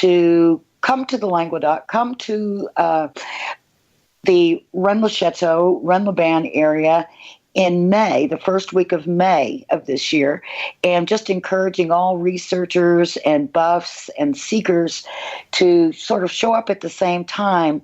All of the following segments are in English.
to come to the Languedoc, come to the Rennes-le-Château, Rennes-le-Ban area in May, the first week of May of this year, and just encouraging all researchers and buffs and seekers to sort of show up at the same time.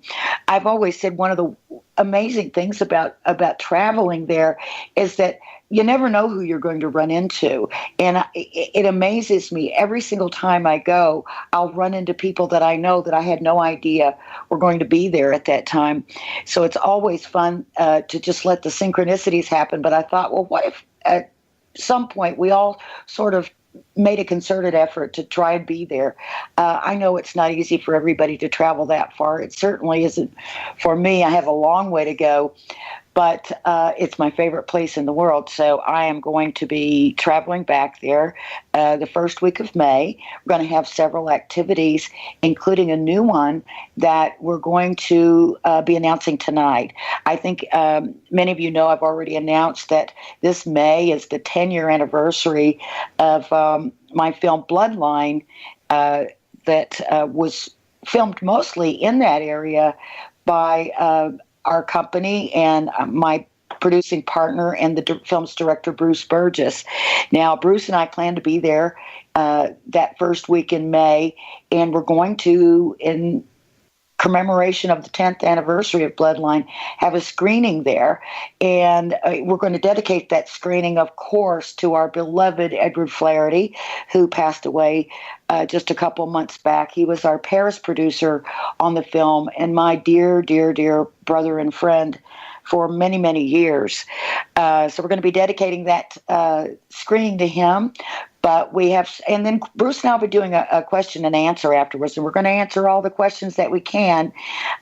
I've always said one of the amazing things about traveling there is that you never know who you're going to run into. And it amazes me every single time I go, I'll run into people that I know that I had no idea were going to be there at that time. So it's always fun to just let the synchronicities happen. But I thought, well, what if at some point we all sort of made a concerted effort to try and be there? I know it's not easy for everybody to travel that far. It certainly isn't for me. I have a long way to go. But it's my favorite place in the world, so I am going to be traveling back there the first week of May. We're going to have several activities, including a new one that we're going to be announcing tonight. I think many of you know I've already announced that this May is the 10-year anniversary of my film Bloodline that was filmed mostly in that area by our company and my producing partner and the film's director, Bruce Burgess. Now, Bruce and I plan to be there that first week in May, and we're going to, in commemoration of the 10th anniversary of Bloodline, have a screening there. And we're going to dedicate that screening, of course, to our beloved Edward Flaherty, who passed away just a couple months back. He was our Paris producer on the film and my dear, dear, dear brother and friend for many, many years. So we're going to be dedicating that screening to him. But we have, and then Bruce and I will be doing a question and answer afterwards, and we're going to answer all the questions that we can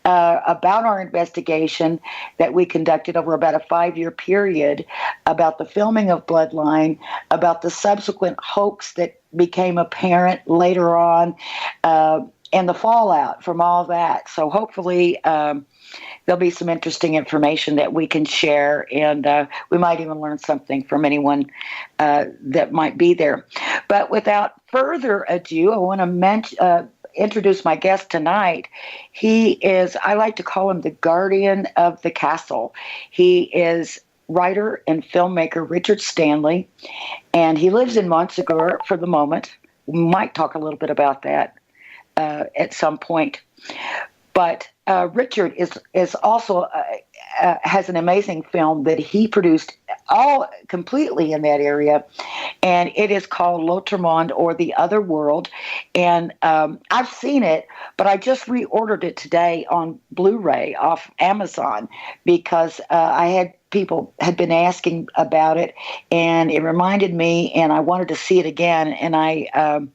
about our investigation that we conducted over about a 5-year period, about the filming of Bloodline, about the subsequent hoax that became apparent later on, and the fallout from all that. So hopefully there'll be some interesting information that we can share, and we might even learn something from anyone that might be there. But without further ado, I want to introduce my guest tonight. He is, I like to call him the guardian of the castle. He is writer and filmmaker Richard Stanley, and he lives in Montsegur for the moment. We might talk a little bit about that at some point. But Richard is also has an amazing film that he produced all completely in that area, and it is called L'Autre or The Other World. And I've seen it, but I just reordered it today on Blu-ray off Amazon because people had been asking about it, and it reminded me, and I wanted to see it again, and I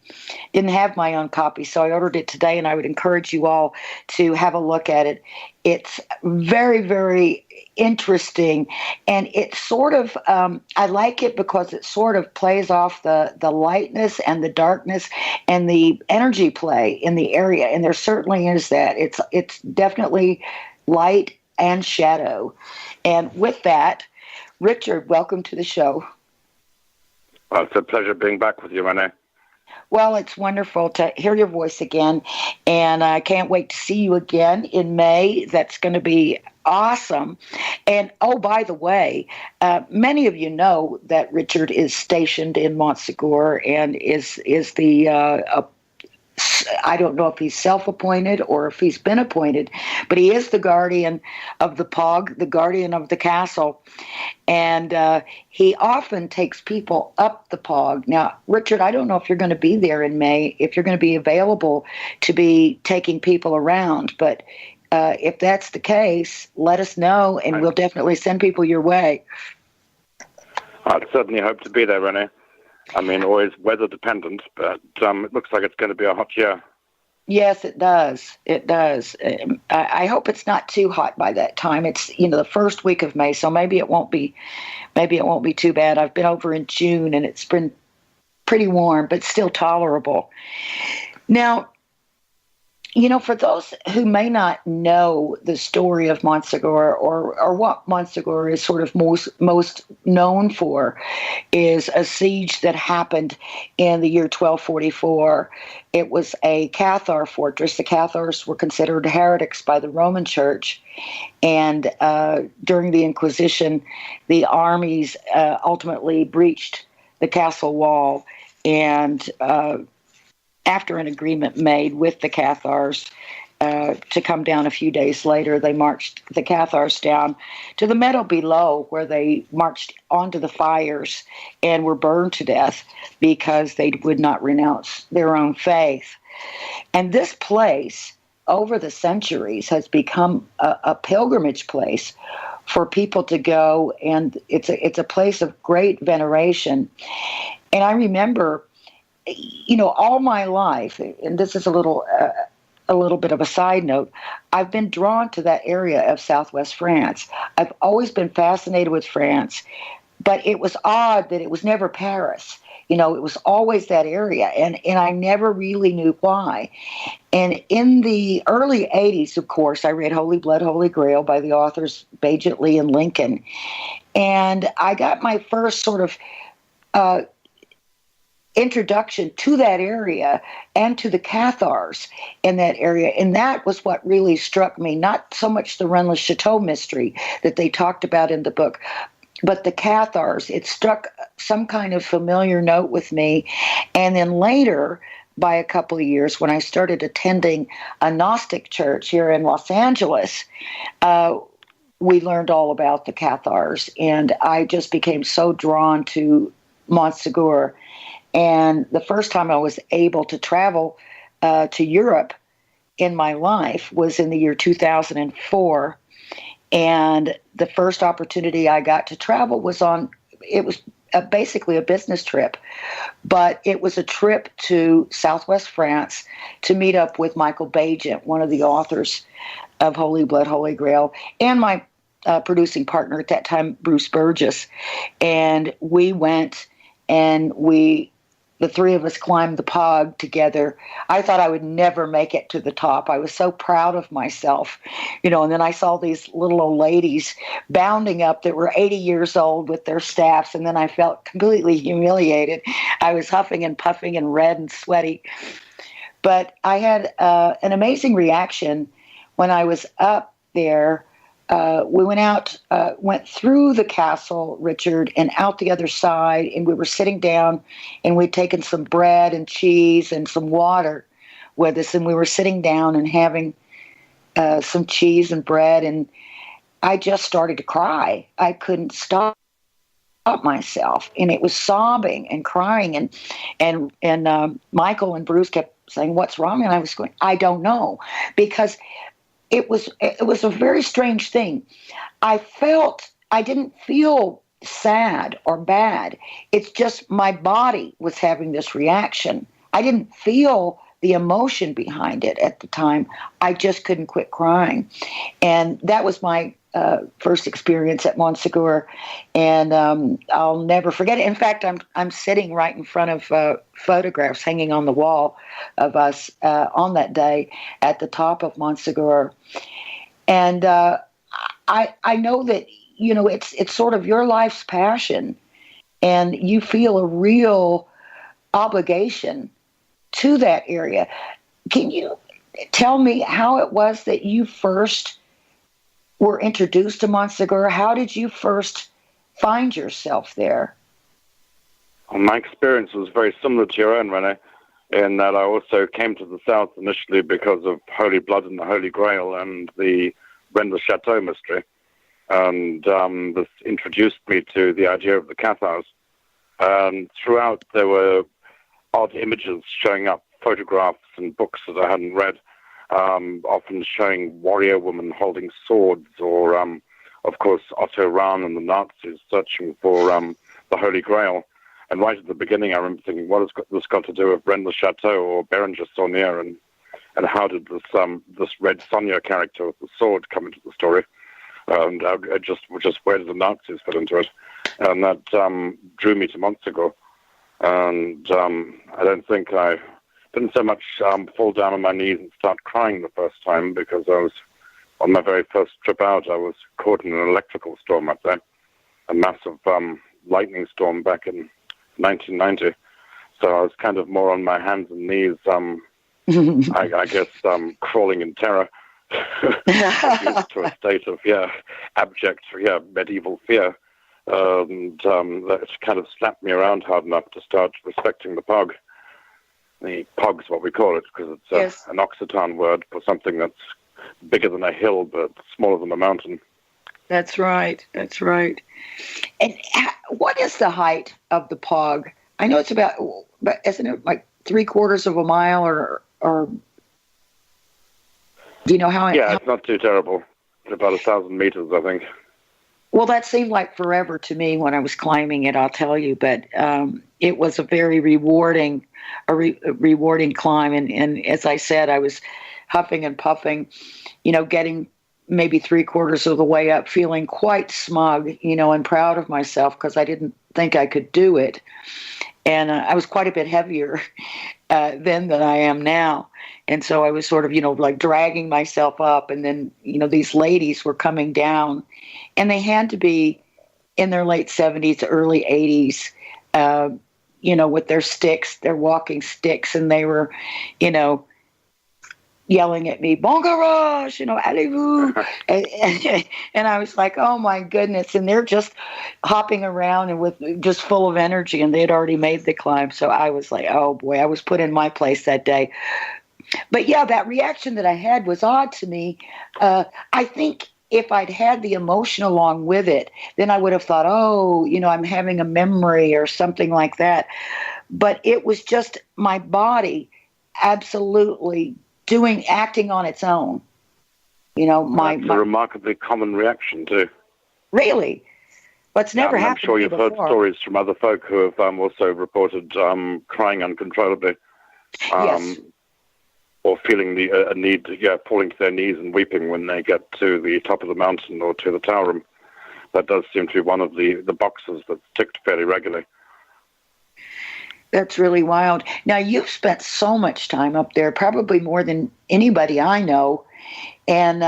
didn't have my own copy, so I ordered it today, and I would encourage you all to have a look at it. It's very, very interesting, and it's sort of, I like it because it sort of plays off the lightness and the darkness and the energy play in the area, and there certainly is that. It's definitely light and shadow. And with that, Richard, welcome to the show. Well, it's a pleasure being back with you, René. Well, it's wonderful to hear your voice again, and I can't wait to see you again in May. That's going to be awesome. And, oh, by the way, many of you know that Richard is stationed in Montsegur and is the I don't know if he's self-appointed or if he's been appointed, but he is the guardian of the POG, the guardian of the castle. And he often takes people up the POG. Now, Richard, I don't know if you're going to be there in May, if you're going to be available to be taking people around. But if that's the case, let us know, and we'll definitely send people your way. I'd certainly hope to be there, René. I mean, always weather dependent, but it looks like it's going to be a hot year. Yes, it does. It does. I hope it's not too hot by that time. It's the first week of May, so maybe it won't be too bad. I've been over in June, and it's been pretty warm, but still tolerable. Now, For those who may not know the story of Montsegur, or what Montsegur is sort of most known for, is a siege that happened in the year 1244. It was a Cathar fortress. The Cathars were considered heretics by the Roman Church, and during the Inquisition, the armies ultimately breached the castle wall, and after an agreement made with the Cathars to come down a few days later, they marched the Cathars down to the meadow below, where they marched onto the fires and were burned to death because they would not renounce their own faith. And this place, over the centuries, has become a pilgrimage place for people to go, and it's a place of great veneration. And I remember, all my life, and this is a little bit of a side note, I've been drawn to that area of southwest France. I've always been fascinated with France, but it was odd that it was never Paris. It was always that area, and I never really knew why. And in the early 80s, of course, I read Holy Blood, Holy Grail by the authors Bagent Lee and Lincoln. And I got my first sort of introduction to that area and to the Cathars in that area. And that was what really struck me, not so much the Rennes-le-Chateau mystery that they talked about in the book, but the Cathars. It struck some kind of familiar note with me. And then later, by a couple of years, when I started attending a Gnostic church here in Los Angeles, we learned all about the Cathars. And I just became so drawn to Montsegur. And the first time I was able to travel to Europe in my life was in the year 2004. And the first opportunity I got to travel was basically a business trip. But it was a trip to southwest France to meet up with Michael Bagent, one of the authors of Holy Blood, Holy Grail, and my producing partner at that time, Bruce Burgess. And we went and the three of us climbed the Pog together. I thought I would never make it to the top. I was so proud of myself, and then I saw these little old ladies bounding up that were 80 years old with their staffs, and then I felt completely humiliated. I was huffing and puffing and red and sweaty. But I had an amazing reaction when I was up there. We went through the castle, Richard, and out the other side, and we were sitting down, and we'd taken some bread and cheese and some water with us, and we were sitting down and having some cheese and bread, and I just started to cry. I couldn't stop myself, and it was sobbing and crying, and Michael and Bruce kept saying, "What's wrong?" And I was going, "I don't know," because it was a very strange thing. I didn't feel sad or bad. It's just my body was having this reaction. I didn't feel the emotion behind it at the time. I just couldn't quit crying. And that was my first experience at Montsegur, and I'll never forget it. In fact, I'm sitting right in front of photographs hanging on the wall of us on that day at the top of Montsegur, and I know that it's sort of your life's passion, and you feel a real obligation to that area. Can you tell me how it was that you first were introduced to Montsegur? How did you first find yourself there? Well, my experience was very similar to your own, René, in that I also came to the south initially because of Holy Blood and the Holy Grail and the Rennes-le-Chateau mystery. And this introduced me to the idea of the Cathars. Throughout, there were odd images showing up, photographs and books that I hadn't read, often showing warrior women holding swords, or, of course, Otto Rahn and the Nazis searching for the Holy Grail. And right at the beginning, I remember thinking, what has this got to do with Rennes-le-Chateau or Berenger Saunier, and how did this Red Sonja character with the sword come into the story? And just where did the Nazis fit into it? And that drew me to Montsegur. And I don't think I didn't so much fall down on my knees and start crying the first time, because I was, on my very first trip out, I was caught in an electrical storm up there, a massive lightning storm back in 1990. So I was kind of more on my hands and knees, I guess, crawling in terror, reduced to a state of, abject, medieval fear. And that kind of slapped me around hard enough to start respecting the pog. The pog's what we call it, because it's an Occitan word for something that's bigger than a hill but smaller than a mountain. That's right. That's right. And what is the height of the pog? I know it's about, isn't it like 3/4 of a mile, or do you know how? Yeah, it's not too terrible. It's about 1,000 meters, I think. Well, that seemed like forever to me when I was climbing it, I'll tell you. But it was a very rewarding climb. And as I said, I was huffing and puffing, getting maybe 3/4 of the way up, feeling quite smug, and proud of myself, because I didn't think I could do it. And I was quite a bit heavier then than I am now. And so I was sort of, like dragging myself up. And then, these ladies were coming down, and they had to be in their late 70s, early 80s, with their sticks, their walking sticks. And they were, yelling at me, bon garage, allez-vous. And I was like, oh my goodness. And they're just hopping around and with just full of energy, and they had already made the climb. So I was like, oh boy, I was put in my place that day. But yeah, that reaction that I had was odd to me. I think if I'd had the emotion along with it, then I would have thought, oh, I'm having a memory or something like that. But it was just my body absolutely acting on its own. That's a remarkably common reaction too. Really? But it's never happened. I'm sure you've heard stories from other folk who have also reported crying uncontrollably. Yes. Or feeling a need, falling to their knees and weeping when they get to the top of the mountain or to the tower room. That does seem to be one of the boxes that's ticked fairly regularly. That's really wild. Now, you've spent so much time up there, probably more than anybody I know. And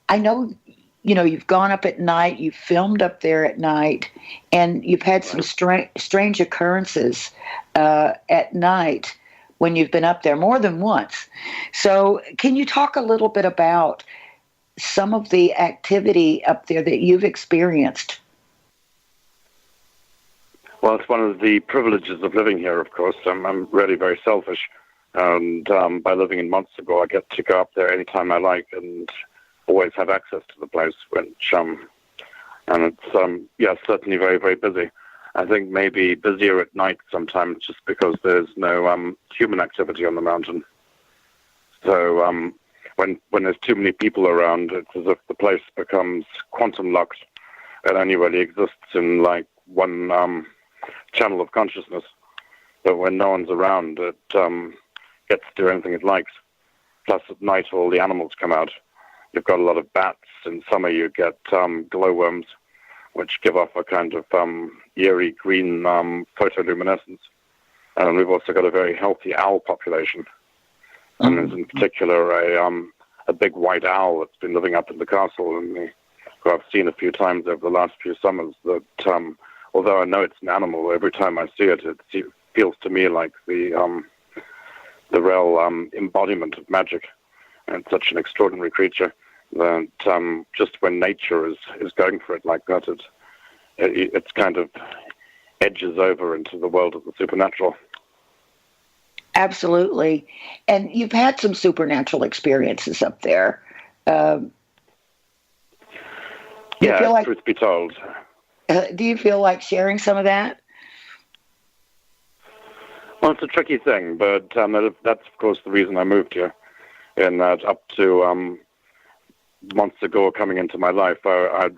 I know, you've gone up at night, you've filmed up there at night, and you've had some strange occurrences at night when you've been up there more than once. So can you talk a little bit about some of the activity up there that you've experienced? Well, it's one of the privileges of living here, of course. I'm really very selfish. And by living in Montsegur, I get to go up there anytime I like and always have access to the place, which, and it's, certainly very, very busy. I think maybe busier at night sometimes just because there's no human activity on the mountain. So when there's too many people around, it's as if the place becomes quantum locked. It only really exists in like one channel of consciousness. But when no one's around, it gets to do anything it likes. Plus at night all the animals come out. You've got a lot of bats. In summer you get glowworms, which give off a kind of eerie green photoluminescence. And we've also got a very healthy owl population. And there's in particular a big white owl that's been living up in the castle, and who I've seen a few times over the last few summers, that although I know it's an animal, every time I see it, it feels to me like the real embodiment of magic. And it's such an extraordinary creature that just when nature is going for it like that, it's kind of edges over into the world of the supernatural. Absolutely. And you've had some supernatural experiences up there. Truth be told. Do you feel like sharing some of that? Well, it's a tricky thing, but that's, of course, the reason I moved here. In that up to Montsegur coming into my life, I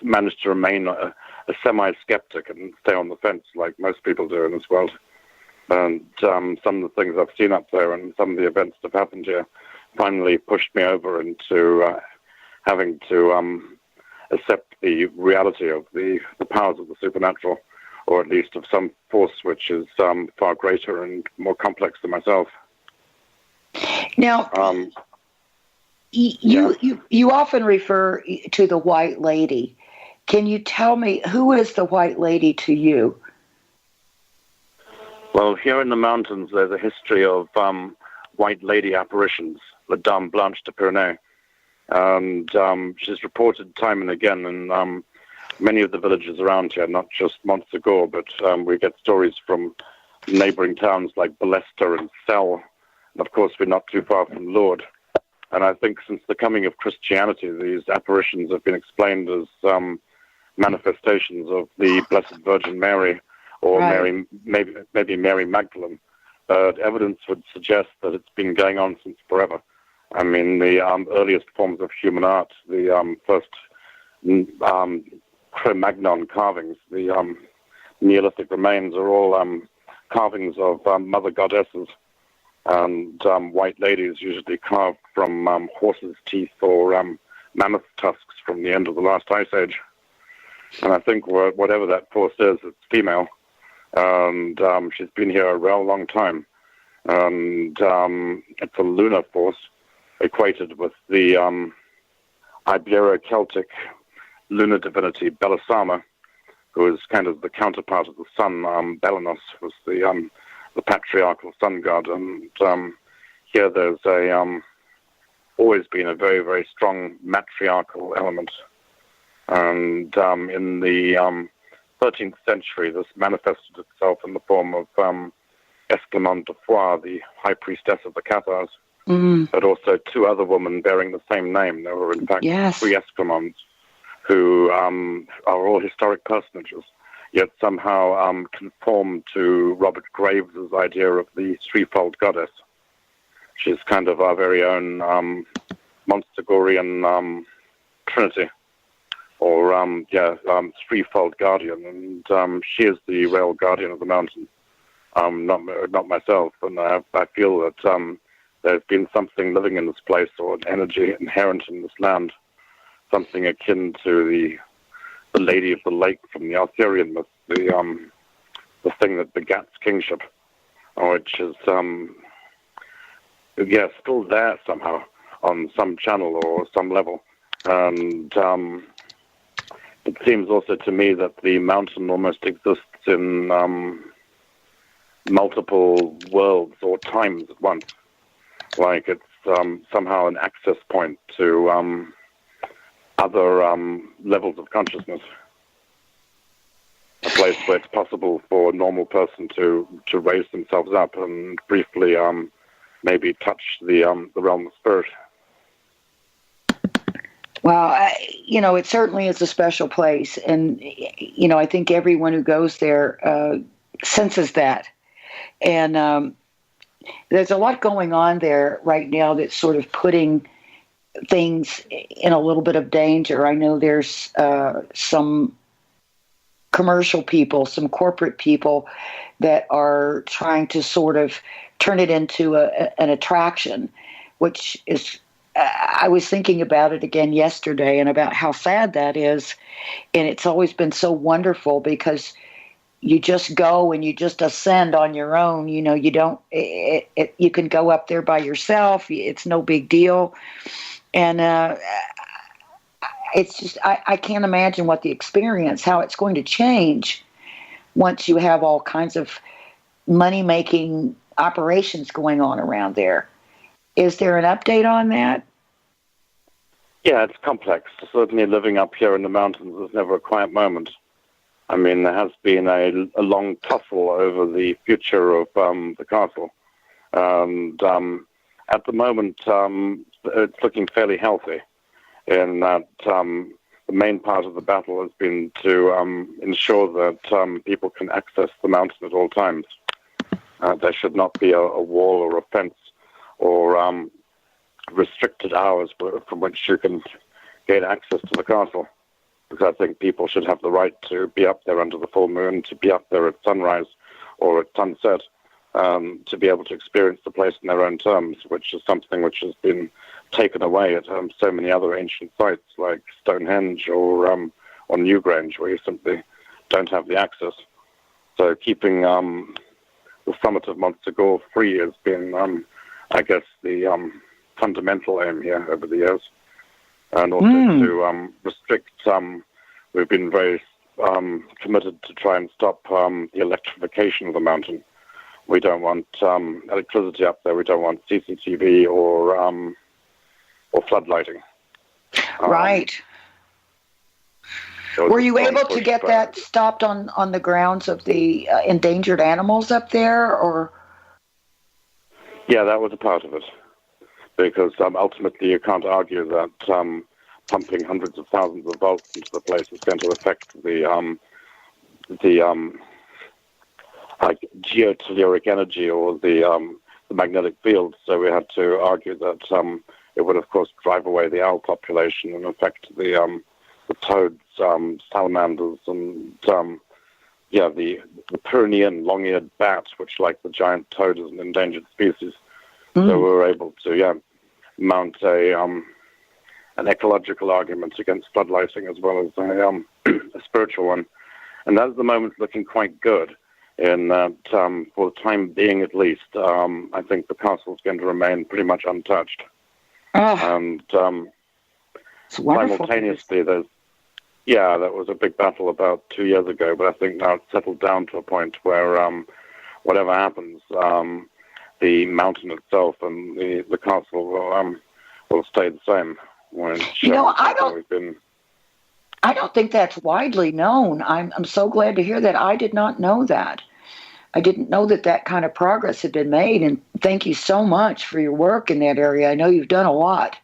managed to remain a semi-skeptic and stay on the fence like most people do in this world. And some of the things I've seen up there and some of the events that have happened here finally pushed me over into having to accept the reality of the powers of the supernatural, or at least of some force which is far greater and more complex than myself. Now, you often refer to the White Lady. Can you tell me, who is the White Lady to you? Well, here in the mountains, there's a history of White Lady apparitions, La Dame Blanche de René. And she's reported time and again in many of the villages around here, not just Montsegur, but we get stories from neighboring towns like Ballester and Cell. And, of course, we're not too far from Lourdes. And I think since the coming of Christianity, these apparitions have been explained as manifestations of the Blessed Virgin Mary, or right. maybe Mary Magdalene. But evidence would suggest that it's been going on since forever. I mean, the earliest forms of human art, the first Cro-Magnon carvings, the Neolithic remains are all carvings of mother goddesses, and white ladies usually carved from horses' teeth or mammoth tusks from the end of the last ice age. And I think whatever that force is, it's female. And she's been here a real long time. And it's a lunar force equated with the Ibero-Celtic lunar divinity Belisama, who is kind of the counterpart of the sun. Belanos was the patriarchal sun god. And here there's always been a very, very strong matriarchal element. And in the 13th century, this manifested itself in the form of Esclamante de Foix, the high priestess of the Cathars, but also two other women bearing the same name. There were, in fact, three Esclamantes who are all historic personages, yet somehow conform to Robert Graves' idea of the threefold goddess. She's kind of our very own Montsegurian Trinity, or threefold guardian, and she is the real guardian of the mountain, not myself. And I feel that there's been something living in this place, or an energy inherent in this land, something akin to the Lady of the Lake from the Arthurian myth, the thing that begats kingship, which is still there somehow on some channel or some level, and it seems also to me that the mountain almost exists in multiple worlds or times at once. Like it's somehow an access point to other levels of consciousness. A place where it's possible for a normal person to raise themselves up and briefly maybe touch the realm of spirit. Well, it certainly is a special place. And, I think everyone who goes there senses that. And there's a lot going on there right now that's sort of putting things in a little bit of danger. I know there's some commercial people, some corporate people that are trying to sort of turn it into an attraction, which is... I was thinking about it again yesterday and about how sad that is. And it's always been so wonderful because you just go and you just ascend on your own. You don't, you can go up there by yourself. It's no big deal. And it's just, I can't imagine what the experience, how it's going to change once you have all kinds of money-making operations going on around there. Is there an update on that? Yeah, it's complex. Certainly living up here in the mountains is never a quiet moment. I mean, there has been a long tussle over the future of the castle. And at the moment, it's looking fairly healthy in that the main part of the battle has been to ensure that people can access the mountain at all times. There should not be a wall or a fence or restricted hours from which you can gain access to the castle. Because I think people should have the right to be up there under the full moon, to be up there at sunrise or at sunset, to be able to experience the place in their own terms, which is something which has been taken away at so many other ancient sites like Stonehenge or Newgrange, where you simply don't have the access. So keeping the summit of Montsegur free has been I guess, the fundamental aim here over the years. And also to restrict, we've been very committed to try and stop the electrification of the mountain. We don't want electricity up there. We don't want CCTV or floodlighting. Right. Were you able to get that stopped on the grounds of the endangered animals up there, or? Yeah, that was a part of it. Because ultimately you can't argue that pumping hundreds of thousands of volts into the place is going to affect the geotelluric energy or the magnetic field. So we had to argue that it would, of course, drive away the owl population and affect the toads, salamanders, and the Pyrenean long-eared bat, which, like the giant toad, is an endangered species. So we were able to, mount an ecological argument against floodlighting as well as a spiritual one. And that at the moment is looking quite good in that, for the time being at least, I think the castle is going to remain pretty much untouched. And simultaneously, that was a big battle about 2 years ago, but I think now it's settled down to a point where whatever happens, the mountain itself and the castle will stay the same. I don't think that's widely known. I'm so glad to hear that. I did not know that. I didn't know that kind of progress had been made, and thank you so much for your work in that area. I know you've done a lot.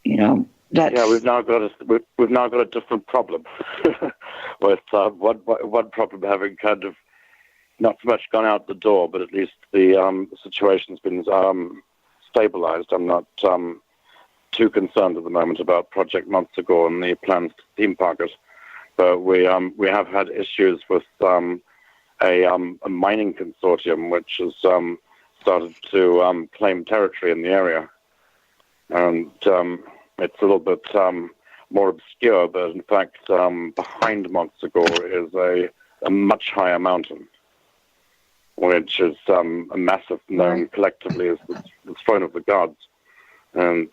We've now got a different problem with one problem having kind of not so much gone out the door, but at least the situation's been stabilized. I'm not too concerned at the moment about Project Montsegur and the plans to theme park it, but we have had issues with a mining consortium which has started to claim territory in the area, and it's a little bit more obscure, but in fact behind Montsegur is a much higher mountain, which is a massive, known collectively as the Throne of the Gods. And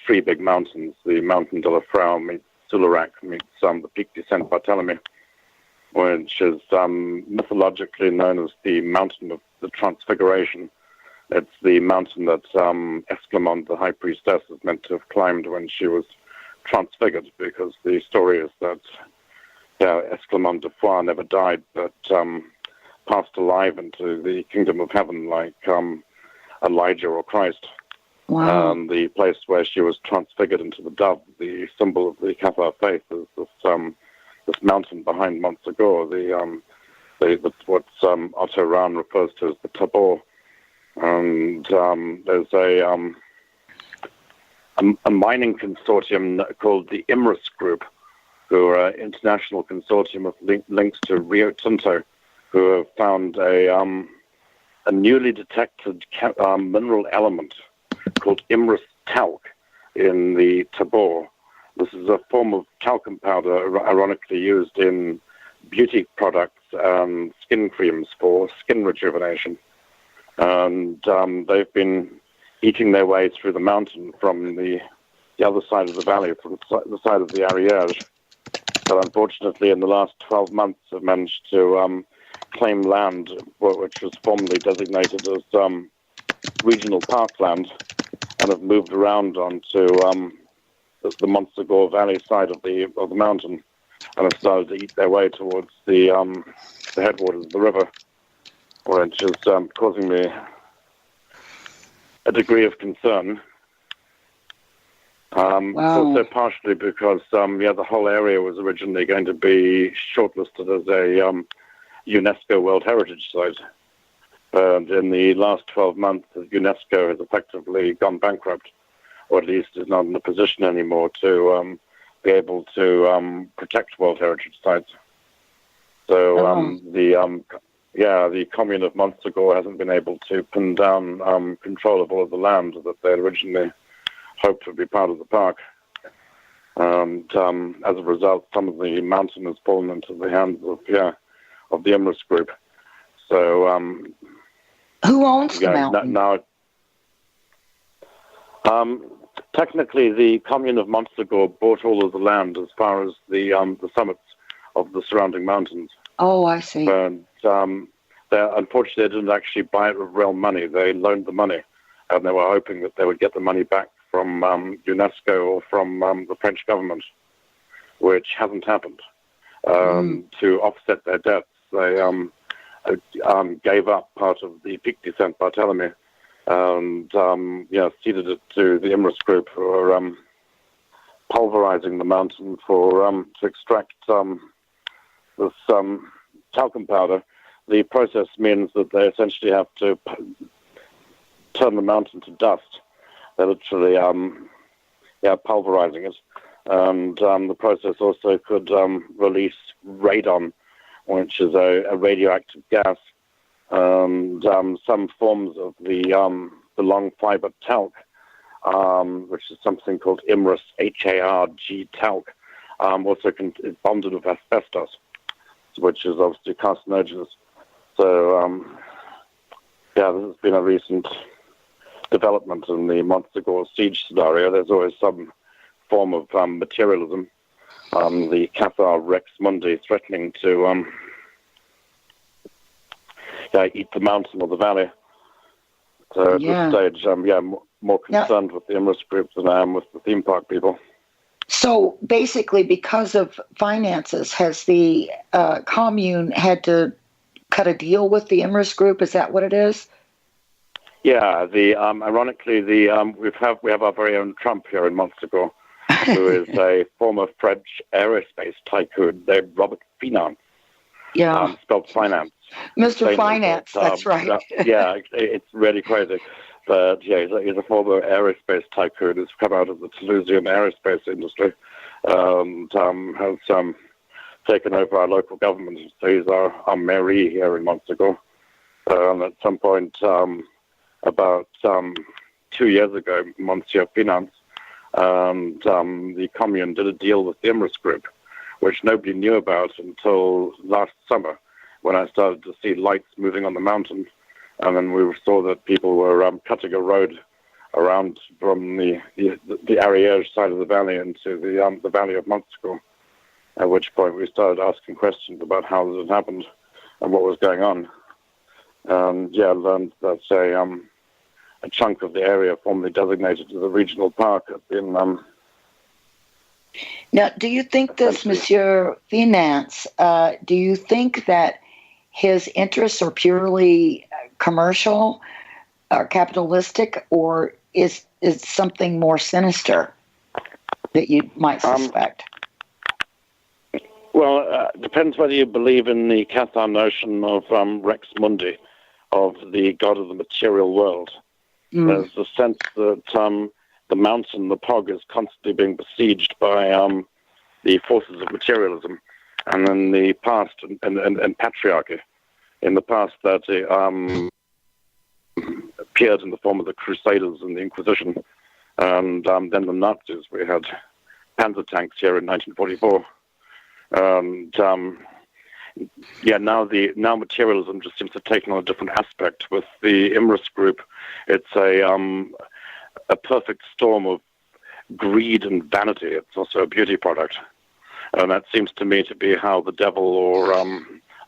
three big mountains, the Mountain de la Frau meets Sularac meets the Pic de Saint Barthélemy, which is mythologically known as the Mountain of the Transfiguration. It's the mountain that Esclamond, the high priestess, is meant to have climbed when she was transfigured, because the story is that Esclamond de Foix never died, but passed alive into the kingdom of heaven like Elijah or Christ. Wow. The place where she was transfigured into the dove, the symbol of the Cathar faith, is this mountain behind Montsegur, what Otto Rahn refers to as the Tabor. And there's a mining consortium called the Imrus Group, who are an international consortium of links to Rio Tinto, who have found a newly detected mineral element called Imrus talc in the Tabor. This is a form of talcum powder ironically used in beauty products and skin creams for skin rejuvenation. And they've been eating their way through the mountain from the other side of the valley, from the side of the Ariège. But unfortunately, in the last 12 months, have managed to claim land which was formerly designated as regional parkland, and have moved around onto the Montsegur Valley side of the mountain, and have started to eat their way towards the headwaters of the river, which is causing me a degree of concern. Wow. Also partially because the whole area was originally going to be shortlisted as a UNESCO World Heritage Site. And in the last 12 months, UNESCO has effectively gone bankrupt, or at least is not in a position anymore to be able to protect World Heritage Sites. So the commune of Montsegur hasn't been able to pin down control of all of the land that they originally hoped would be part of the park. And as a result, some of the mountain has fallen into the hands of the Imrus Group. So Who owns the mountain? Now, technically, the commune of Montsegur bought all of the land as far as the summits of the surrounding mountains. Oh, I see. But unfortunately, they didn't actually buy it with real money. They loaned the money, and they were hoping that they would get the money back from UNESCO or from the French government, which hasn't happened. To offset their debts, they gave up part of the Pic de Saint Barthélemy and ceded it to the Imrus group, who are pulverizing the mountain to extract this talcum powder. The process means that they essentially have to turn the mountain to dust. They're literally pulverizing it. And the process also could release radon, which is a radioactive gas, and some forms of the long fiber talc, which is something called Imrus, HARG talc, also is bonded with asbestos, which is obviously carcinogenous. So, this has been a recent development in the Montsegur siege scenario. There's always some form of materialism. The Cathar Rex Mundi threatening to eat the mountain or the valley. So at this stage, more concerned with the Imrus group than I am with the theme park people. So basically, because of finances, has the commune had to cut a deal with the Imrus group? Is that what it is? Yeah. Ironically, we have our very own Trump here in Montsegur, who is a former French aerospace tycoon named Robert Finance. Yeah. Spelled finance. Mr. Finance, that's right. It's really crazy. But he's a former aerospace tycoon who's come out of the Toulousian aerospace industry and has taken over our local government. So he's our mairie here in Montsegur. At some point, about 2 years ago, Monsieur Finance and the commune did a deal with the Imrus group, which nobody knew about until last summer, when I started to see lights moving on the mountain. And then we saw that people were cutting a road around from the Ariège side of the valley into the valley of Montsegur, at which point we started asking questions about how this had happened and what was going on. And learned that a chunk of the area formerly designated as a regional park had been... Now, do you think this, Monsieur Finance, do you think that his interests are purely commercial or capitalistic, or is something more sinister that you might suspect? Well, it depends whether you believe in the Cathar notion of Rex Mundi, of the god of the material world. There's the sense that the mountain, the Pog, is constantly being besieged by the forces of materialism. And in the past, and patriarchy, in the past that appeared in the form of the Crusaders and the Inquisition, and then the Nazis. We had panzer tanks here in 1944. And now materialism just seems to have taken on a different aspect. With the Imrus group, it's a perfect storm of greed and vanity. It's also a beauty product. And that seems to me to be how the devil, or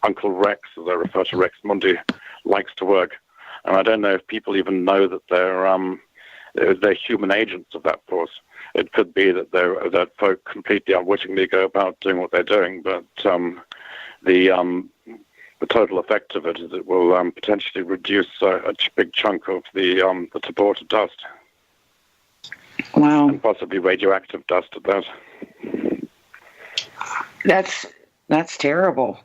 Uncle Rex, as I refer to Rex Mundi, likes to work. And I don't know if people even know that they're human agents of that force. It could be that folk completely unwittingly go about doing what they're doing, but the total effect of it is it will potentially reduce a big chunk of the tabor to dust. Wow. And possibly radioactive dust at that. That's terrible.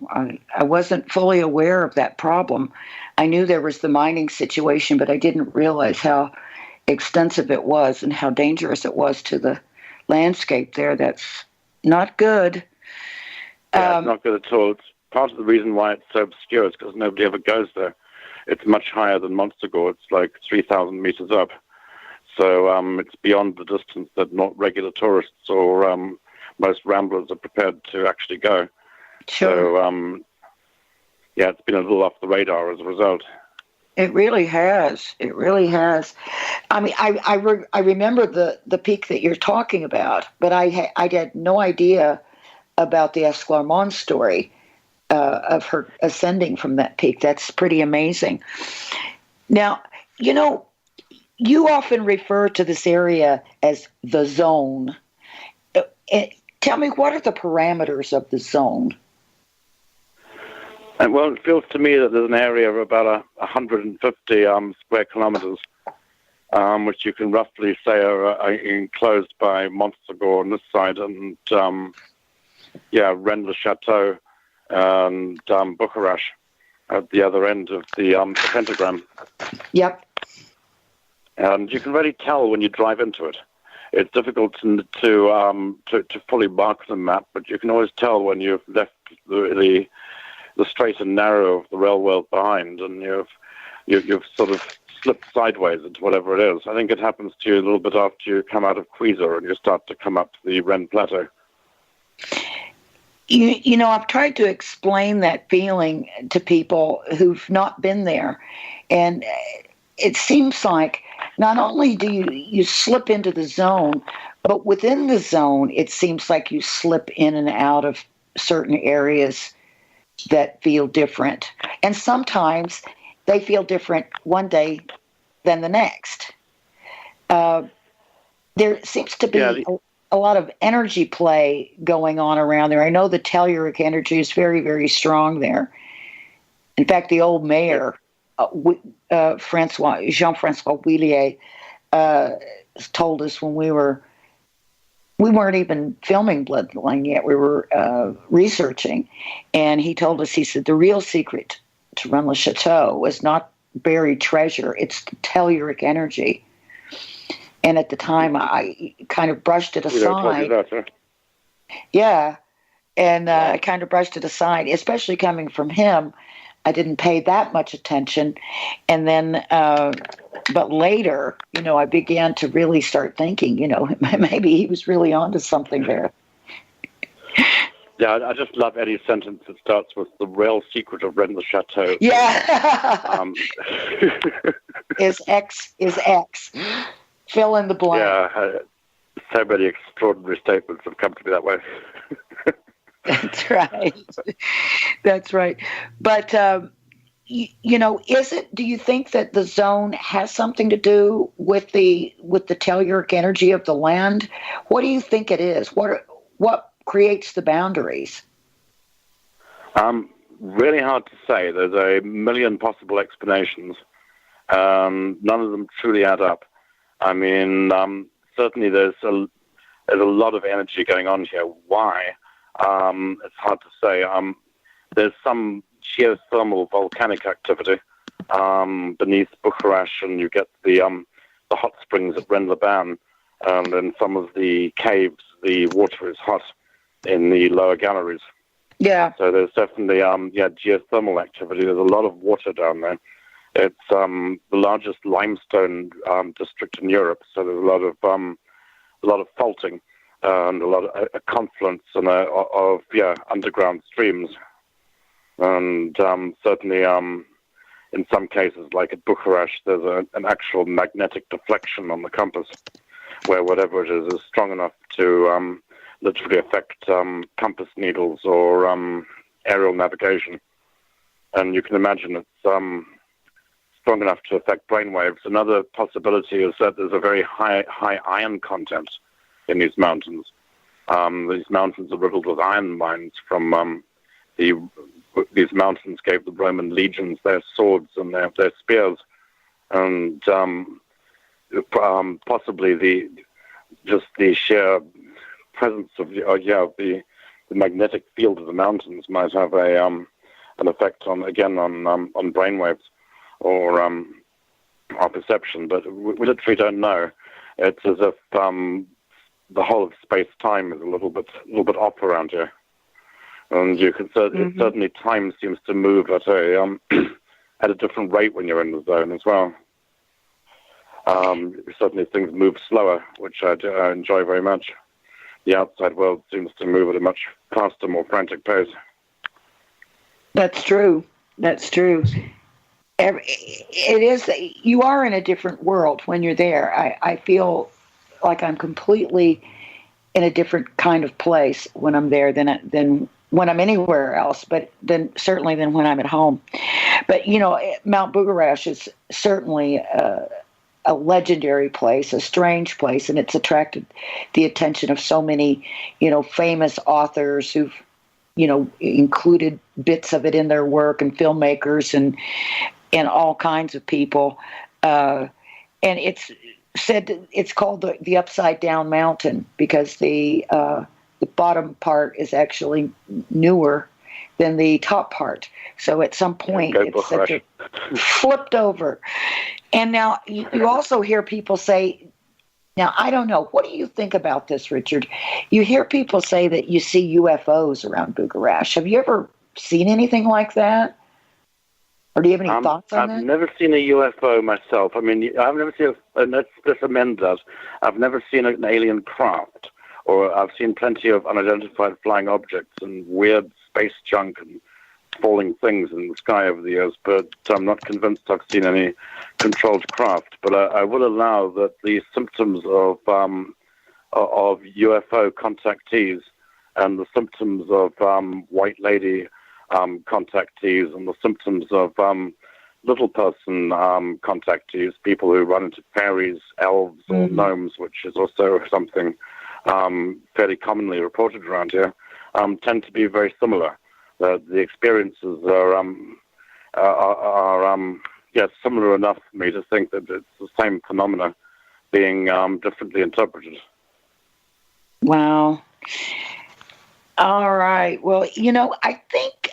I wasn't fully aware of that problem. I knew there was the mining situation, but I didn't realize how extensive it was and how dangerous it was to the landscape there. That's not good. Yeah, it's not good at all. It's part of the reason why it's so obscure is because nobody ever goes there. It's much higher than Montsegur. It's like 3,000 meters up. So it's beyond the distance that not regular tourists or most ramblers are prepared to actually go. Sure. So, it's been a little off the radar as a result. It really has. It really has. I mean, I remember the peak that you're talking about, but I had no idea about the Esclarmonde story of her ascending from that peak. That's pretty amazing. Now, you often refer to this area as the zone. Tell me, what are the parameters of the zone? Well, it feels to me that there's an area of about 150 square kilometers, which you can roughly say are enclosed by Montsegur on this side, and Rennes-le-Château and Bucharest at the other end of the pentagram. Yep. And you can really tell when you drive into it. It's difficult to fully mark the map, but you can always tell when you've left the straight and narrow of the railway behind, and you've sort of slipped sideways into whatever it is. I think it happens to you a little bit after you come out of Cuisa and you start to come up to the Rennes Plateau. I've tried to explain that feeling to people who've not been there, and it seems like not only do you slip into the zone, but within the zone, it seems like you slip in and out of certain areas that feel different. And sometimes they feel different one day than the next. There seems to be a lot of energy play going on around there. I know the telluric energy is very, very strong there. In fact, the old mayor, Jean-Francois Willier, told us when we weren't even filming Bloodline yet. We were researching. And he told us, he said, the real secret to Rennes-le-Château was not buried treasure. It's the telluric energy. And at the time, I kind of brushed it aside. Yeah. And I kind of brushed it aside, especially coming from him. I didn't pay that much attention. And then, but later, I began to really start thinking, maybe he was really onto something there. Yeah, I just love Eddie's sentence that starts with the real secret of Rennes-le-Château. Yeah. Is X. Fill in the blank. Yeah, so many extraordinary statements have come to me that way. That's right. That's right. But, do you think that the zone has something to do with the telluric energy of the land? What do you think it is? What creates the boundaries? Really hard to say. There's a million possible explanations. None of them truly add up. I mean, certainly there's a lot of energy going on here. Why? It's hard to say. There's some geothermal volcanic activity beneath Bucharest, and you get the hot springs at Rennes-le-Ban, and in some of the caves, the water is hot in the lower galleries. Yeah. So there's definitely geothermal activity. There's a lot of water down there. It's the largest limestone district in Europe, so there's a lot of faulting and a lot of a confluence and of underground streams, and certainly in some cases, like at Bucharest, there's an actual magnetic deflection on the compass, where whatever it is strong enough to literally affect compass needles or aerial navigation, and you can imagine it's strong enough to affect brainwaves. Another possibility is that there's a very high iron content in these mountains. These mountains are riddled with iron mines from these mountains gave the Roman legions their swords and their spears, and possibly the sheer presence of the magnetic field of the mountains might have an effect on brainwaves or our perception, but we literally don't know. It's as if the whole of space-time is a little bit off around here, and you can certainly time seems to move at a different rate when you're in the zone as well. Certainly things move slower, which I enjoy very much. The outside world seems to move at a much faster, more frantic pace. That's true. That's true. it is, you are in a different world when you're there. I feel like I'm completely in a different kind of place when I'm there than when I'm anywhere else, but then certainly than when I'm at home. But, Mount Bugarash is certainly a legendary place, a strange place, and it's attracted the attention of so many, famous authors who've, included bits of it in their work, and filmmakers and all kinds of people. And it's said it's called the Upside Down Mountain because the bottom part is actually newer than the top part. So at some point it's such flipped over. And now you also hear people say, now I don't know, what do you think about this, Richard? You hear people say that you see UFOs around Bugarash. Have you ever seen anything like that? Or do you have any thoughts on that? I've never seen a UFO myself. I mean, I've never seen let's amend that. I've never seen an alien craft, or I've seen plenty of unidentified flying objects and weird space junk and falling things in the sky over the years, but I'm not convinced I've seen any controlled craft. But I will allow that the symptoms of UFO contactees and the symptoms of white lady contactees and the symptoms of little person contactees, people who run into fairies, elves, or gnomes, which is also something fairly commonly reported around here, tend to be very similar. The experiences are similar enough for me to think that it's the same phenomena being differently interpreted. Wow. All right. Well, I think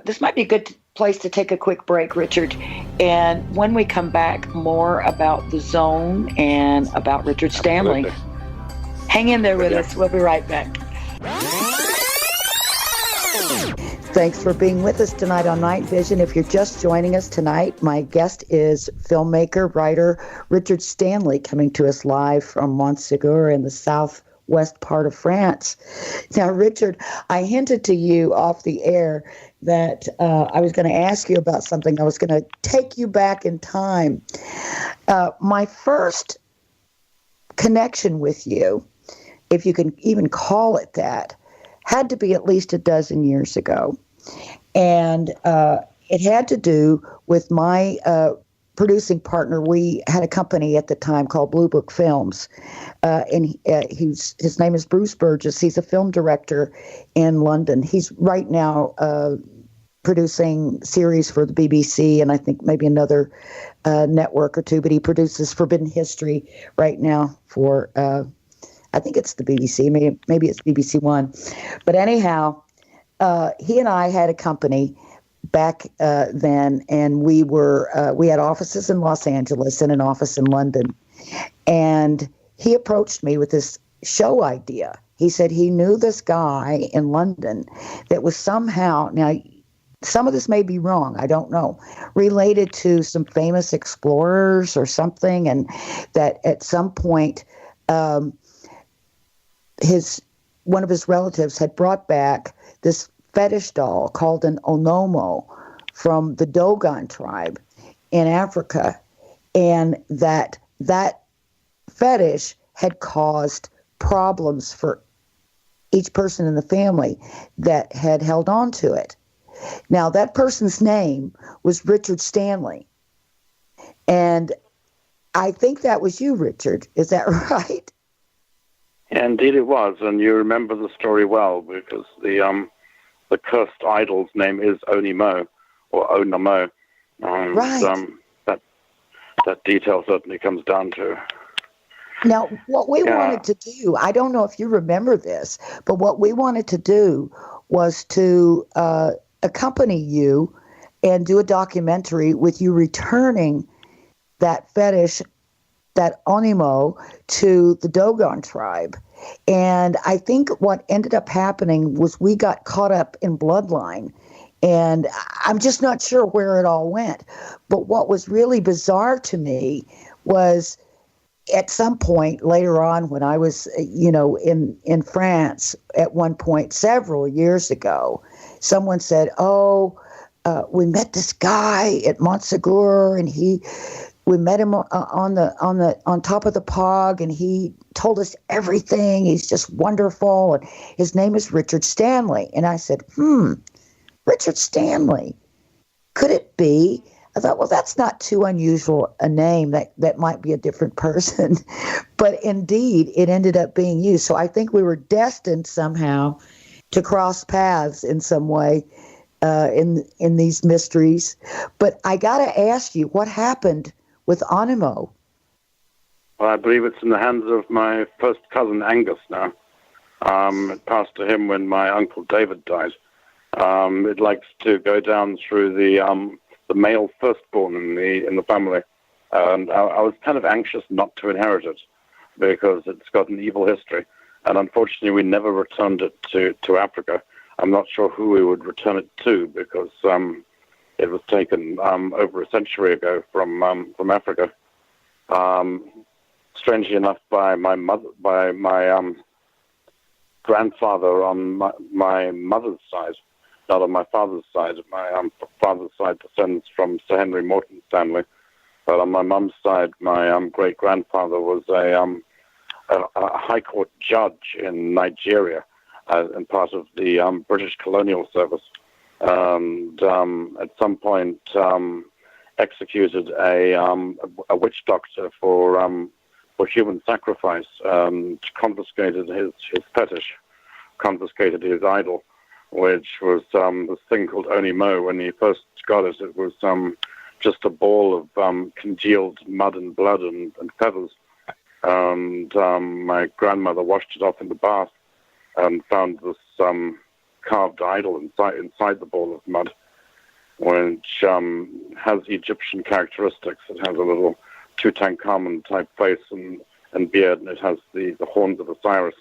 this might be a good place to take a quick break, Richard. And when we come back, more about the zone and about Richard Stanley. Absolutely. Hang in there with us. We'll be right back. Thanks for being with us tonight on Night Vision. If you're just joining us tonight, my guest is filmmaker, writer Richard Stanley, coming to us live from Montsegur in the southwest part of France. Now, Richard, I hinted to you off the air that I was going to ask you about something. I was going to take you back in time. My first connection with you, if you can even call it that, had to be at least a dozen years ago. And it had to do with my producing partner. We had a company at the time called Blue Book Films. And his name is Bruce Burgess. He's a film director in London. He's right now producing series for the BBC and I think maybe another network or two, but he produces Forbidden History right now for, I think it's the BBC, maybe it's BBC One. But anyhow, he and I had a company back then, and we had offices in Los Angeles and an office in London. And he approached me with this show idea. He said he knew this guy in London that was somehow, now some of this may be wrong, I don't know, related to some famous explorers or something, and that at some point one of his relatives had brought back this fetish doll called an Onomo from the Dogon tribe in Africa, and that fetish had caused problems for each person in the family that had held on to it. Now, that person's name was Richard Stanley, and I think that was you, Richard. Is that right? Indeed it was, and you remember the story well, because the cursed idol's name is Onimo, or Onamo. Right. That detail certainly comes down to. Now, what we wanted to do, I don't know if you remember this, but what we wanted to do was to accompany you and do a documentary with you returning that fetish, that Onimo, to the Dogon tribe. And I think what ended up happening was we got caught up in bloodline. And I'm just not sure where it all went. But what was really bizarre to me was at some point later on when I was, in France at one point several years ago, someone said, we met this guy at Montsegur, and we met him on top of the Pog, and he told us everything. He's just wonderful, and his name is Richard Stanley. And I said, Richard Stanley, could it be? I thought, well, that's not too unusual a name. That might be a different person. But indeed, it ended up being you. So I think we were destined somehow to cross paths in some way in these mysteries. But I got to ask you, what happened with Animo? Well, I believe it's in the hands of my first cousin, Angus, now. It passed to him when my Uncle David died. It likes to go down through the male firstborn in the family. And I was kind of anxious not to inherit it because it's got an evil history. And unfortunately, we never returned it to Africa. I'm not sure who we would return it to because it was taken over a century ago from Africa. Strangely enough, by my grandfather on my mother's side, not on my father's side. My father's side descends from Sir Henry Morton Stanley, but on my mum's side, my great-grandfather was a high court judge in Nigeria and part of the British colonial service. And at some point executed a witch doctor for human sacrifice, confiscated his fetish, confiscated his idol, which was this thing called Onimo. When he first got it, it was just a ball of congealed mud and blood and feathers. And my grandmother washed it off in the bath and found this carved idol inside the ball of mud, which has Egyptian characteristics. It has a little Tutankhamun-type face and beard, and it has the horns of Osiris.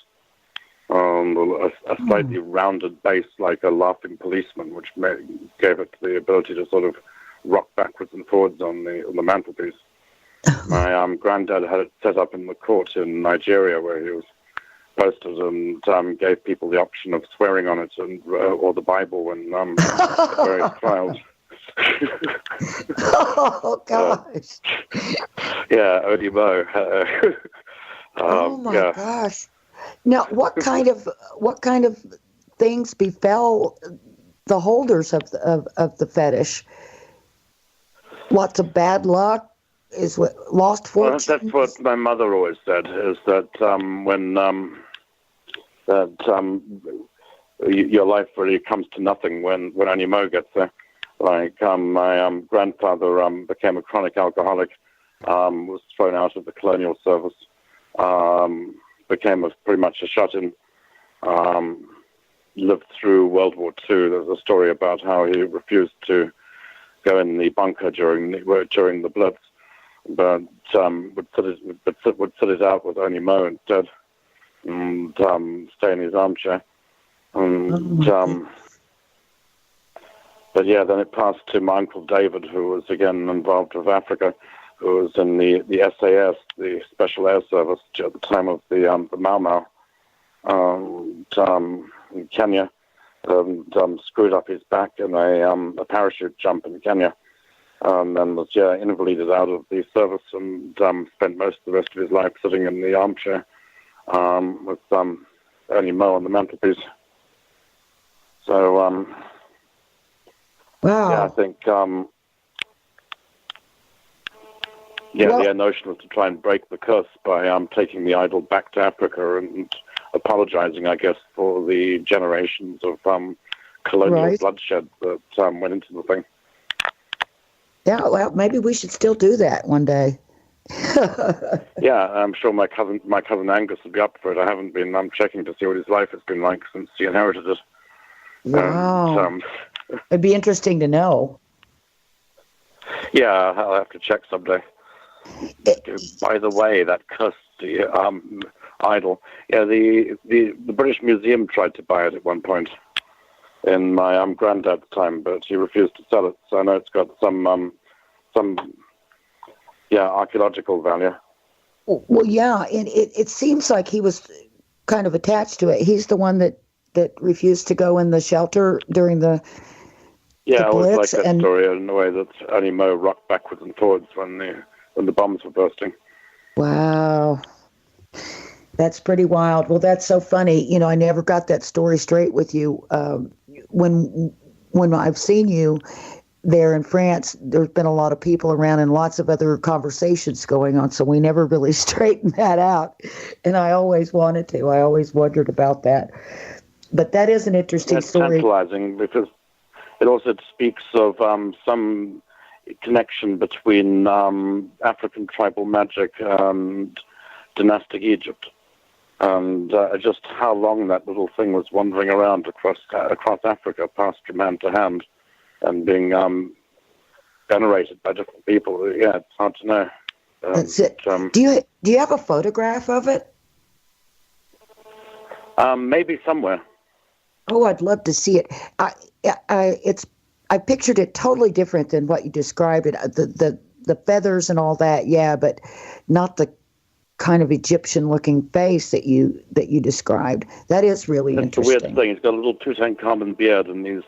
A slightly rounded base like a laughing policeman, which gave it the ability to sort of rock backwards and forwards on the mantelpiece. My granddad had it set up in the court in Nigeria where he was posted and gave people the option of swearing on it or the Bible when various trials. Oh gosh! Yeah, Odimo. Oh my gosh! Now, what kind of things befell the holders of the fetish? Lots of bad luck. Is what lost fortune? Well, that's what my mother always said. Is that when your life really comes to nothing when Onimo gets there. Like my grandfather became a chronic alcoholic, was thrown out of the colonial service, became pretty much a shut-in, lived through World War II. There's a story about how he refused to go in the bunker during the Blitz, but would sit it out with Onimo instead, and stay in his armchair. And but yeah, then it passed to my Uncle David, who was again involved with Africa, who was in the SAS, the Special Air Service, at the time of the Mau Mau, in Kenya, and screwed up his back in a parachute jump in Kenya, and then was invalided out of the service and spent most of the rest of his life sitting in the armchair with Onimo on the mantelpiece. So, wow. Yeah, I think, the notion was to try and break the curse by taking the idol back to Africa and apologizing, I guess, for the generations of colonial bloodshed that went into the thing. Yeah, well, maybe we should still do that one day. Yeah, I'm sure my cousin Angus would be up for it. I haven't been checking to see what his life has been like since he inherited it. Wow. And, it'd be interesting to know. Yeah, I'll have to check someday. By the way, that cursed idol. Yeah, the British Museum tried to buy it at one point in my granddad's time, but he refused to sell it. So I know it's got some archaeological value. Well, yeah, and it seems like he was kind of attached to it. He's the one that refused to go in the shelter during the Yeah, the I always like Blitz that and story in a way that only Mo rocked backwards and forwards when the bombs were bursting. wow. That's pretty wild. Well, that's so funny. You know, I never got that story straight with you. When I've seen you there in France, there's been a lot of people around and lots of other conversations going on, so we never really straightened that out. And I always wanted to. I always wondered about that. But that is an interesting story. It's tantalizing because it also speaks of some connection between African tribal magic and dynastic Egypt. And just how long that little thing was wandering around across Africa, passed from hand to hand, and being venerated by different people. Yeah, it's hard to know. That's it. Do you have a photograph of it? Maybe somewhere. Oh, I'd love to see it. I pictured it totally different than what you described it. The feathers and all that, yeah, but not the kind of Egyptian-looking face that you described. That is really interesting. It's a weird thing. He's got a little Tutankhamun beard and these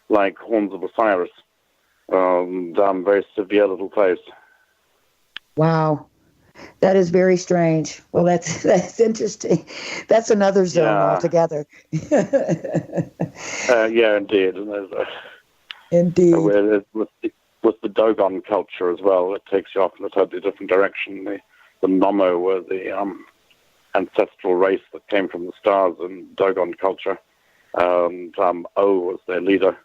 like horns of Osiris. Very severe little face. Wow, that is very strange. Well, that's interesting. That's another zone altogether. Yeah, indeed. And indeed. With the Dogon culture as well, it takes you off in a totally different direction. The Nomo were the ancestral race that came from the stars in Dogon culture. And O was their leader.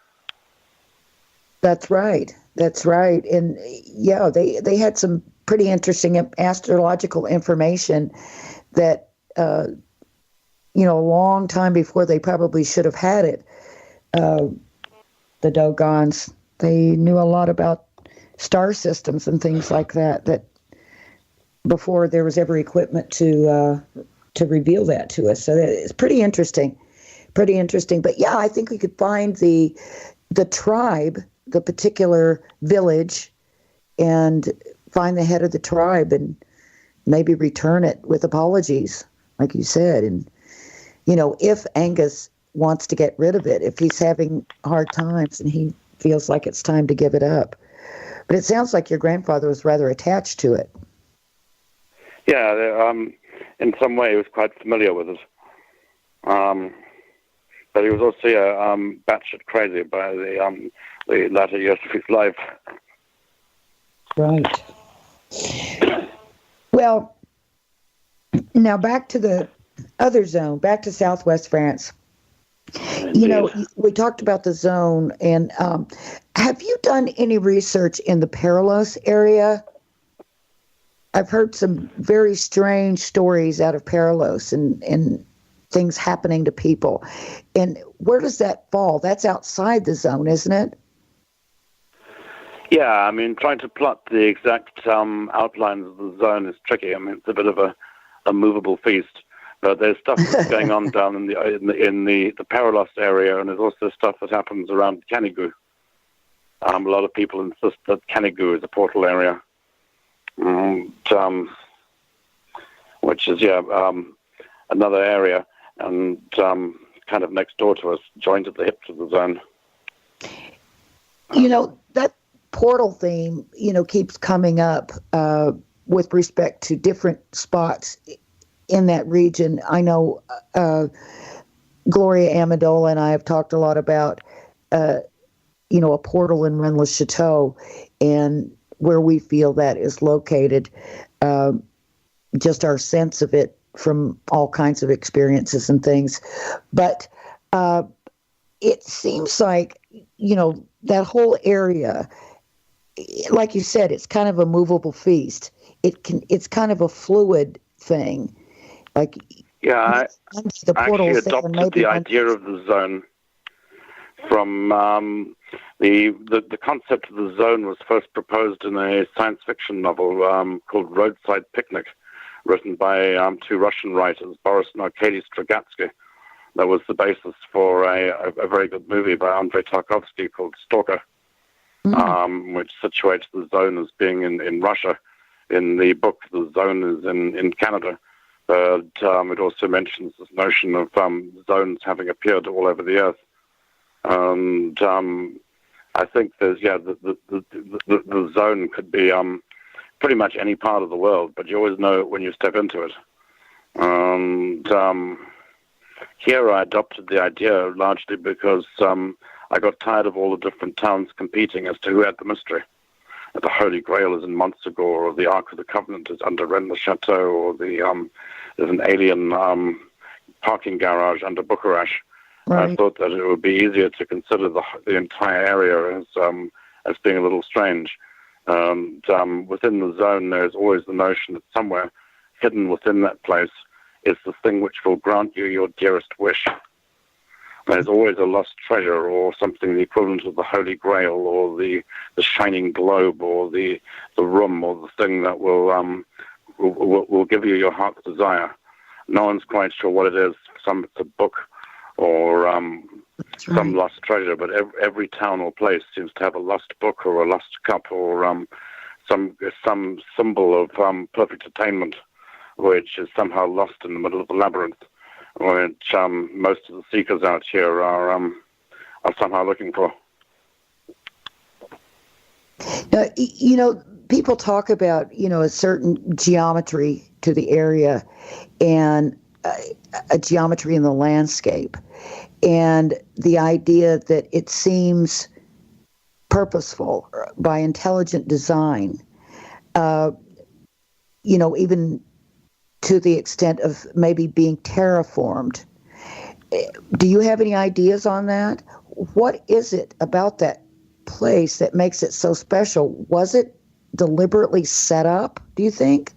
That's right. And yeah, they had some pretty interesting astrological information that, a long time before they probably should have had it. The Dogons, they knew a lot about star systems and things like that before there was ever equipment to reveal that to us. So it's pretty interesting. But yeah, I think we could find the tribe, the particular village, and find the head of the tribe and maybe return it with apologies, like you said. And, if Angus wants to get rid of it, if he's having hard times and he feels like it's time to give it up. But it sounds like your grandfather was rather attached to it. Yeah, in some way he was quite familiar with it. But he was also batshit crazy by the latter years of his life. Right. Well, now back to the other zone, back to Southwest France. Indeed. We talked about the zone, and have you done any research in the Paralos area? I've heard some very strange stories out of Paralos and things happening to people. And where does that fall? That's outside the zone, isn't it? Yeah, I mean, trying to plot the exact outlines of the zone is tricky. I mean, it's a bit of a movable feast. But there's stuff that's going on down in the Paralos area, and there's also stuff that happens around Canigou. A lot of people insist that Canigou is a portal area, which is another area, and kind of next door to us, joined at the hips of the zone. That portal theme, keeps coming up with respect to different spots in that region. I know Gloria Amendola and I have talked a lot about, a portal in Rennes-le-Château and where we feel that is located, just our sense of it from all kinds of experiences and things. But it seems like, that whole area, like you said, it's kind of a movable feast. It's kind of a fluid thing. Like, yeah, the I actually adopted the idea of the zone from the concept of the zone was first proposed in a science fiction novel called Roadside Picnic, written by two Russian writers, Boris and Arkady Strugatsky. That was the basis for a very good movie by Andrei Tarkovsky called Stalker, which situates the zone as being in Russia. In the book, the zone is in Canada. But it also mentions this notion of zones having appeared all over the earth. And I think there's the zone could be pretty much any part of the world, but you always know it when you step into it. And here I adopted the idea largely because I got tired of all the different towns competing as to who had the mystery. The Holy Grail is in Montsegur, or the Ark of the Covenant is under Rennes-le-Château, or there's an alien parking garage under Bucharest. Right. I thought that it would be easier to consider the entire area as being a little strange. And within the zone, there's always the notion that somewhere hidden within that place is the thing which will grant you your dearest wish. There's always a lost treasure, or something the equivalent of the Holy Grail, or the shining globe, or the room, or the thing that will give you your heart's desire. No one's quite sure what it is. Some it's a book, or some lost treasure, but every town or place seems to have a lost book, or a lost cup, or some symbol of perfect attainment, which is somehow lost in the middle of the labyrinth, which most of the seekers out here are somehow looking for. Now, people talk about, a certain geometry to the area and a geometry in the landscape, and the idea that it seems purposeful by intelligent design, even to the extent of maybe being terraformed. Do you have any ideas on that? What is it about that place that makes it so special? Was it deliberately set up, do you think?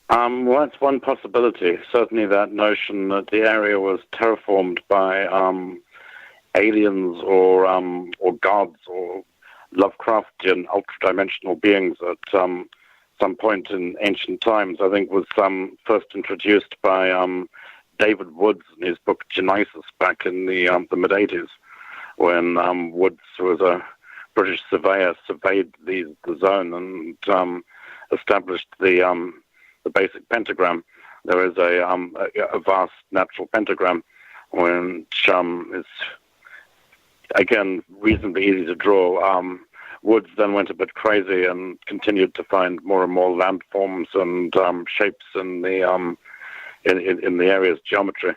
Well, that's one possibility. Certainly that notion that the area was terraformed by aliens or gods or Lovecraftian ultra-dimensional beings at some point in ancient times, I think was first introduced by David Woods in his book Genesis back in the mid-'80s, when Woods was a British surveyor, surveyed the zone and established the basic pentagram. There is a vast natural pentagram, which is, again, reasonably easy to draw. Woods then went a bit crazy and continued to find more and more landforms and shapes in the area's geometry.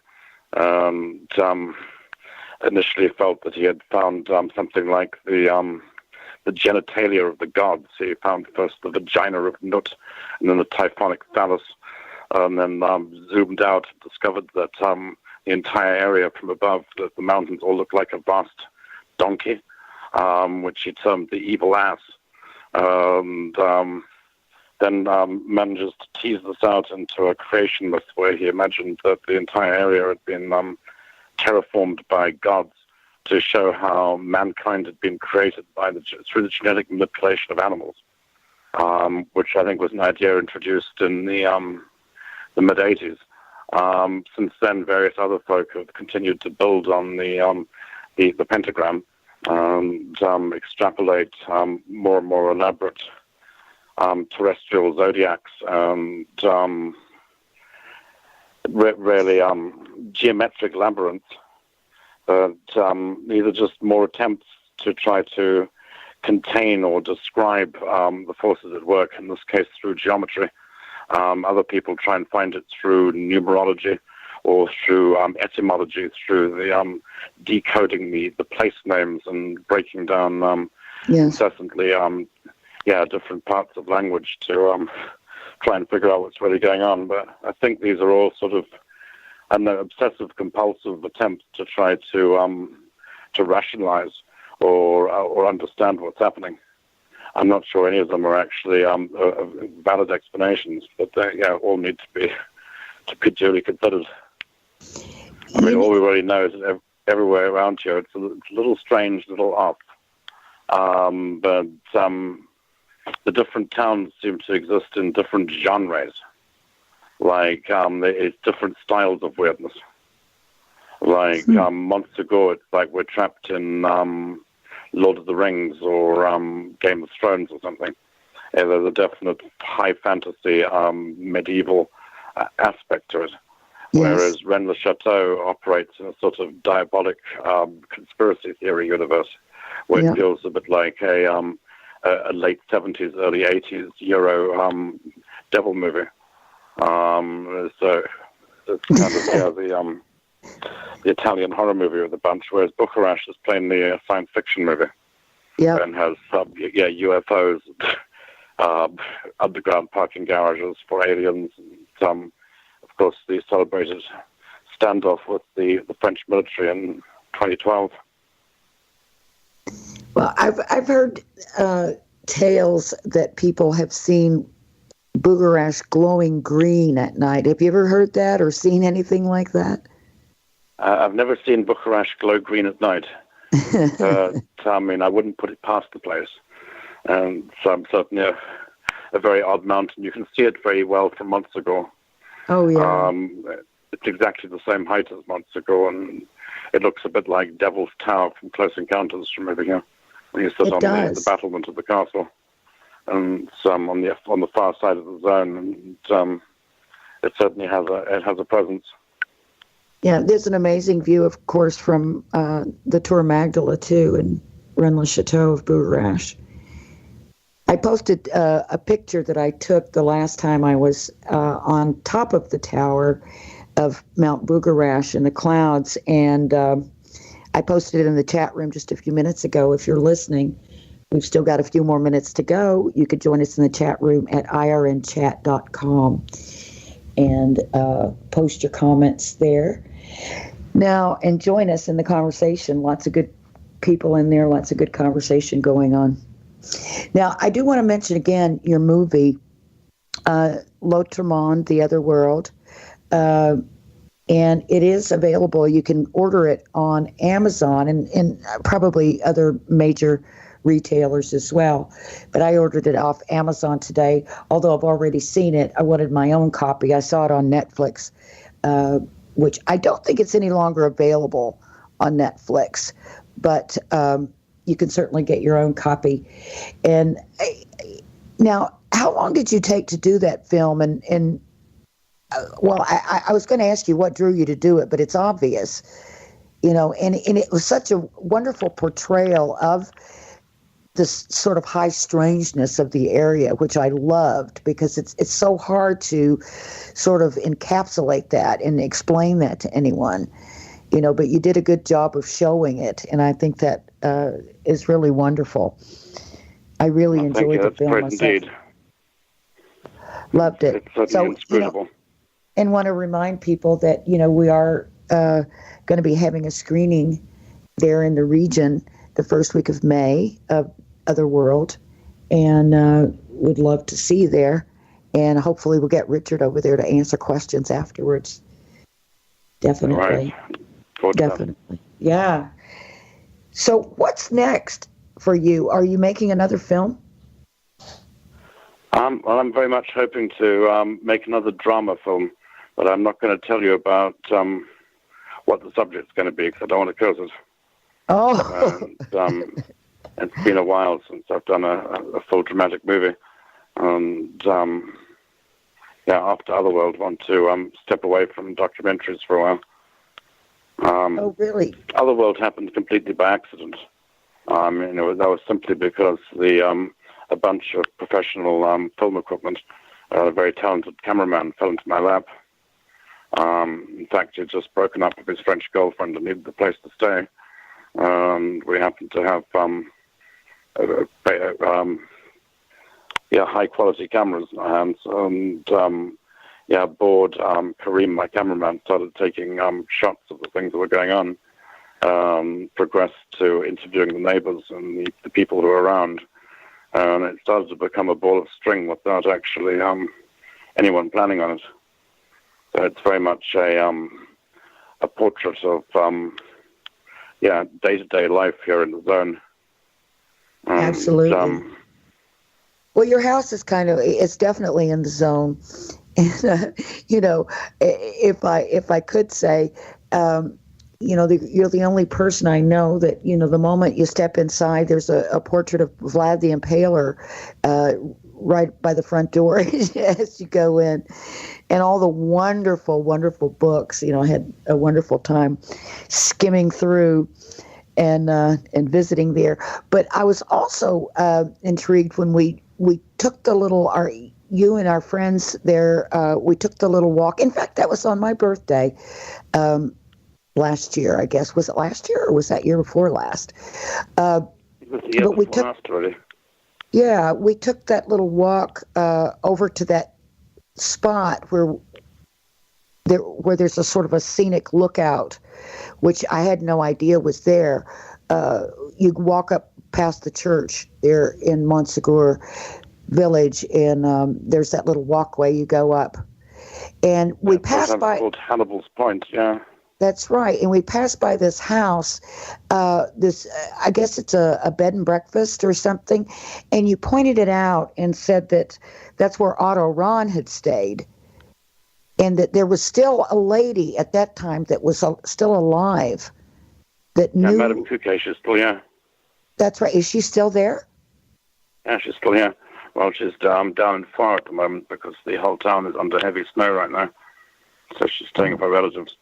And initially felt that he had found something like the genitalia of the gods. He found first the vagina of Nut, and then the typhonic phallus, and then zoomed out and discovered that the entire area from above, that the mountains all looked like a vast donkey, which he termed the evil ass. Then manages to tease this out into a creation myth where he imagined that the entire area had been terraformed by gods to show how mankind had been created through the genetic manipulation of animals, which I think was an idea introduced in the mid-'80s. Since then, various other folk have continued to build on the pentagram and extrapolate more and more elaborate terrestrial zodiacs and really geometric labyrinths. But these are just more attempts to try to contain or describe the forces at work, in this case through geometry. Other people try and find it through numerology or through etymology, through the decoding the place names and breaking down incessantly different parts of language to try and figure out what's really going on. But I think these are all sort of obsessive compulsive attempts to try to rationalize or understand what's happening. I'm not sure any of them are actually valid explanations, but they all need to be duly considered. I mean, all we really know is that everywhere around here it's a little strange, a little off. But the different towns seem to exist in different genres. Like, it's different styles of weirdness. Like, Montsegur, it's like we're trapped in Lord of the Rings or Game of Thrones or something. There's a definite high fantasy, medieval aspect to it. Yes. Whereas Rennes-le-Château operates in a sort of diabolic conspiracy theory universe where it feels a bit like a late 70s, early 80s Euro devil movie. So it's kind of the Italian horror movie of the bunch, whereas Bucharest is plainly a science fiction movie. Yeah. And has UFOs, underground parking garages for aliens, and of course the celebrated standoff with the French military in 2012. Well, I've heard tales that people have seen Bucharest glowing green at night. Have you ever heard that or seen anything like that? I've never seen Bucharest glow green at night. I mean, I wouldn't put it past the place. And so I'm certainly a very odd mountain. You can see it very well from Montsegur. Oh, yeah. It's exactly the same height as Montsegur, and it looks a bit like Devil's Tower from Close Encounters from over here, when you sit on the battlement of the castle. And on the far side of the zone, and it certainly has a presence. Yeah, there's an amazing view, of course, from the Tour Magdala, too, in Rennes-le-Château of Bucharest. I posted a picture that I took the last time I was on top of the tower of Mount Bucharest in the clouds, and I posted it in the chat room just a few minutes ago. If you're listening, we've still got a few more minutes to go. You could join us in the chat room at irnchat.com and post your comments there. Now, and join us in the conversation. Lots of good people in there, lots of good conversation going on. Now, I do want to mention again your movie, L'Autre Monde, The Other World, and it is available. You can order it on Amazon and probably other major retailers as well. But I ordered it off Amazon today. Although I've already seen it, I wanted my own copy. I saw it on Netflix, which I don't think it's any longer available on Netflix. But you can certainly get your own copy. And now, how long did you take to do that film? And well, I was going to ask you what drew you to do it, but it's obvious, and it was such a wonderful portrayal of this sort of high strangeness of the area, which I loved, because it's so hard to sort of encapsulate that and explain that to anyone, but you did a good job of showing it, and I think that is really wonderful. I really enjoyed the film myself. Indeed. Loved it. It's certainly inscrutable. And want to remind people that, we are going to be having a screening there in the region the first week of May of Otherworld, and would love to see you there. And hopefully we'll get Richard over there to answer questions afterwards. Definitely. Right. Definitely. Yeah. So what's next for you? Are you making another film? Well, I'm very much hoping to make another drama film, but I'm not going to tell you about what the subject's going to be, because I don't want to curse it. Oh. And, it's been a while since I've done a full dramatic movie. And, after Otherworld, want to step away from documentaries for a while. Oh, really? Otherworld happened completely by accident. That was simply because a bunch of professional film equipment, a very talented cameraman fell into my lap. In fact, he'd just broken up with his French girlfriend and needed a place to stay. And we happened to have high-quality cameras in our hands. And, bored Kareem, my cameraman, started taking shots of the things that were going on, progressed to interviewing the neighbors and the people who were around. And it started to become a ball of string without actually anyone planning on it. So it's very much a portrait of day-to-day life here in the zone. Absolutely. Well, your house is it's definitely in the zone. And, if I could say, you're the only person I know that, the moment you step inside, there's a portrait of Vlad the Impaler right by the front door as you go in. And all the wonderful, wonderful books. I had a wonderful time skimming through. and visiting there. But I was also intrigued when we took the little you and our friends there. We took the little walk. In fact, that was on my birthday last year. I guess, was it last year or was that year before last? It was the year before last, really. Yeah, we took that little walk over to that spot where there's a sort of a scenic lookout, which I had no idea was there. You walk up past the church there in Montsegur village, and there's that little walkway you go up. And we passed by... called Hannibal's Point, yeah. That's right. And we passed by this house, I guess it's a bed and breakfast or something, and you pointed it out and said that that's where Otto Rahn had stayed, and that there was still a lady at that time that was still alive that knew... Yeah, Madame Couquet, she's still here. That's right. Is she still there? Yeah, she's still here. Well, she's down in Far at the moment because the whole town is under heavy snow right now, so she's staying with her relatives.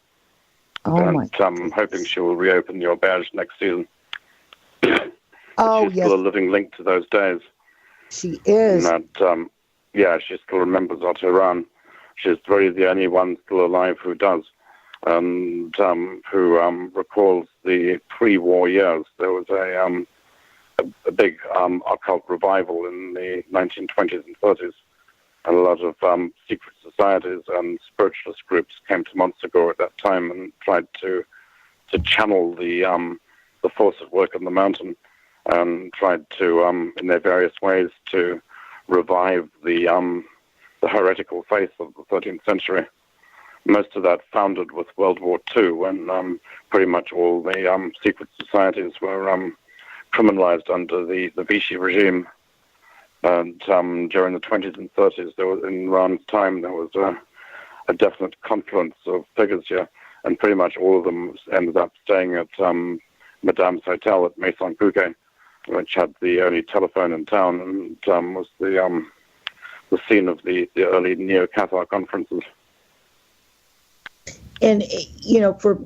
Oh, and I'm hoping she will reopen the auberge next season. Oh, she's still a living link to those days. She is. And that, she still remembers Otto Rahn. She's really the only one still alive who does, and who recalls the pre-war years. There was a big occult revival in the 1920s and 30s. A lot of secret societies and spiritualist groups came to Montsegur at that time and tried to channel the force at work on the mountain, and tried to, in their various ways, to revive the heretical faith of the 13th century. Most of that founded with World War II, when pretty much all the secret societies were criminalized under the Vichy regime. And during the 20s and 30s, there was, in Rahn's time, there was a definite confluence of figures here, and pretty much all of them ended up staying at Madame's Hotel at Maison Couquet, which had the only telephone in town, and was the scene of the early Neo-Cathar conferences. And, for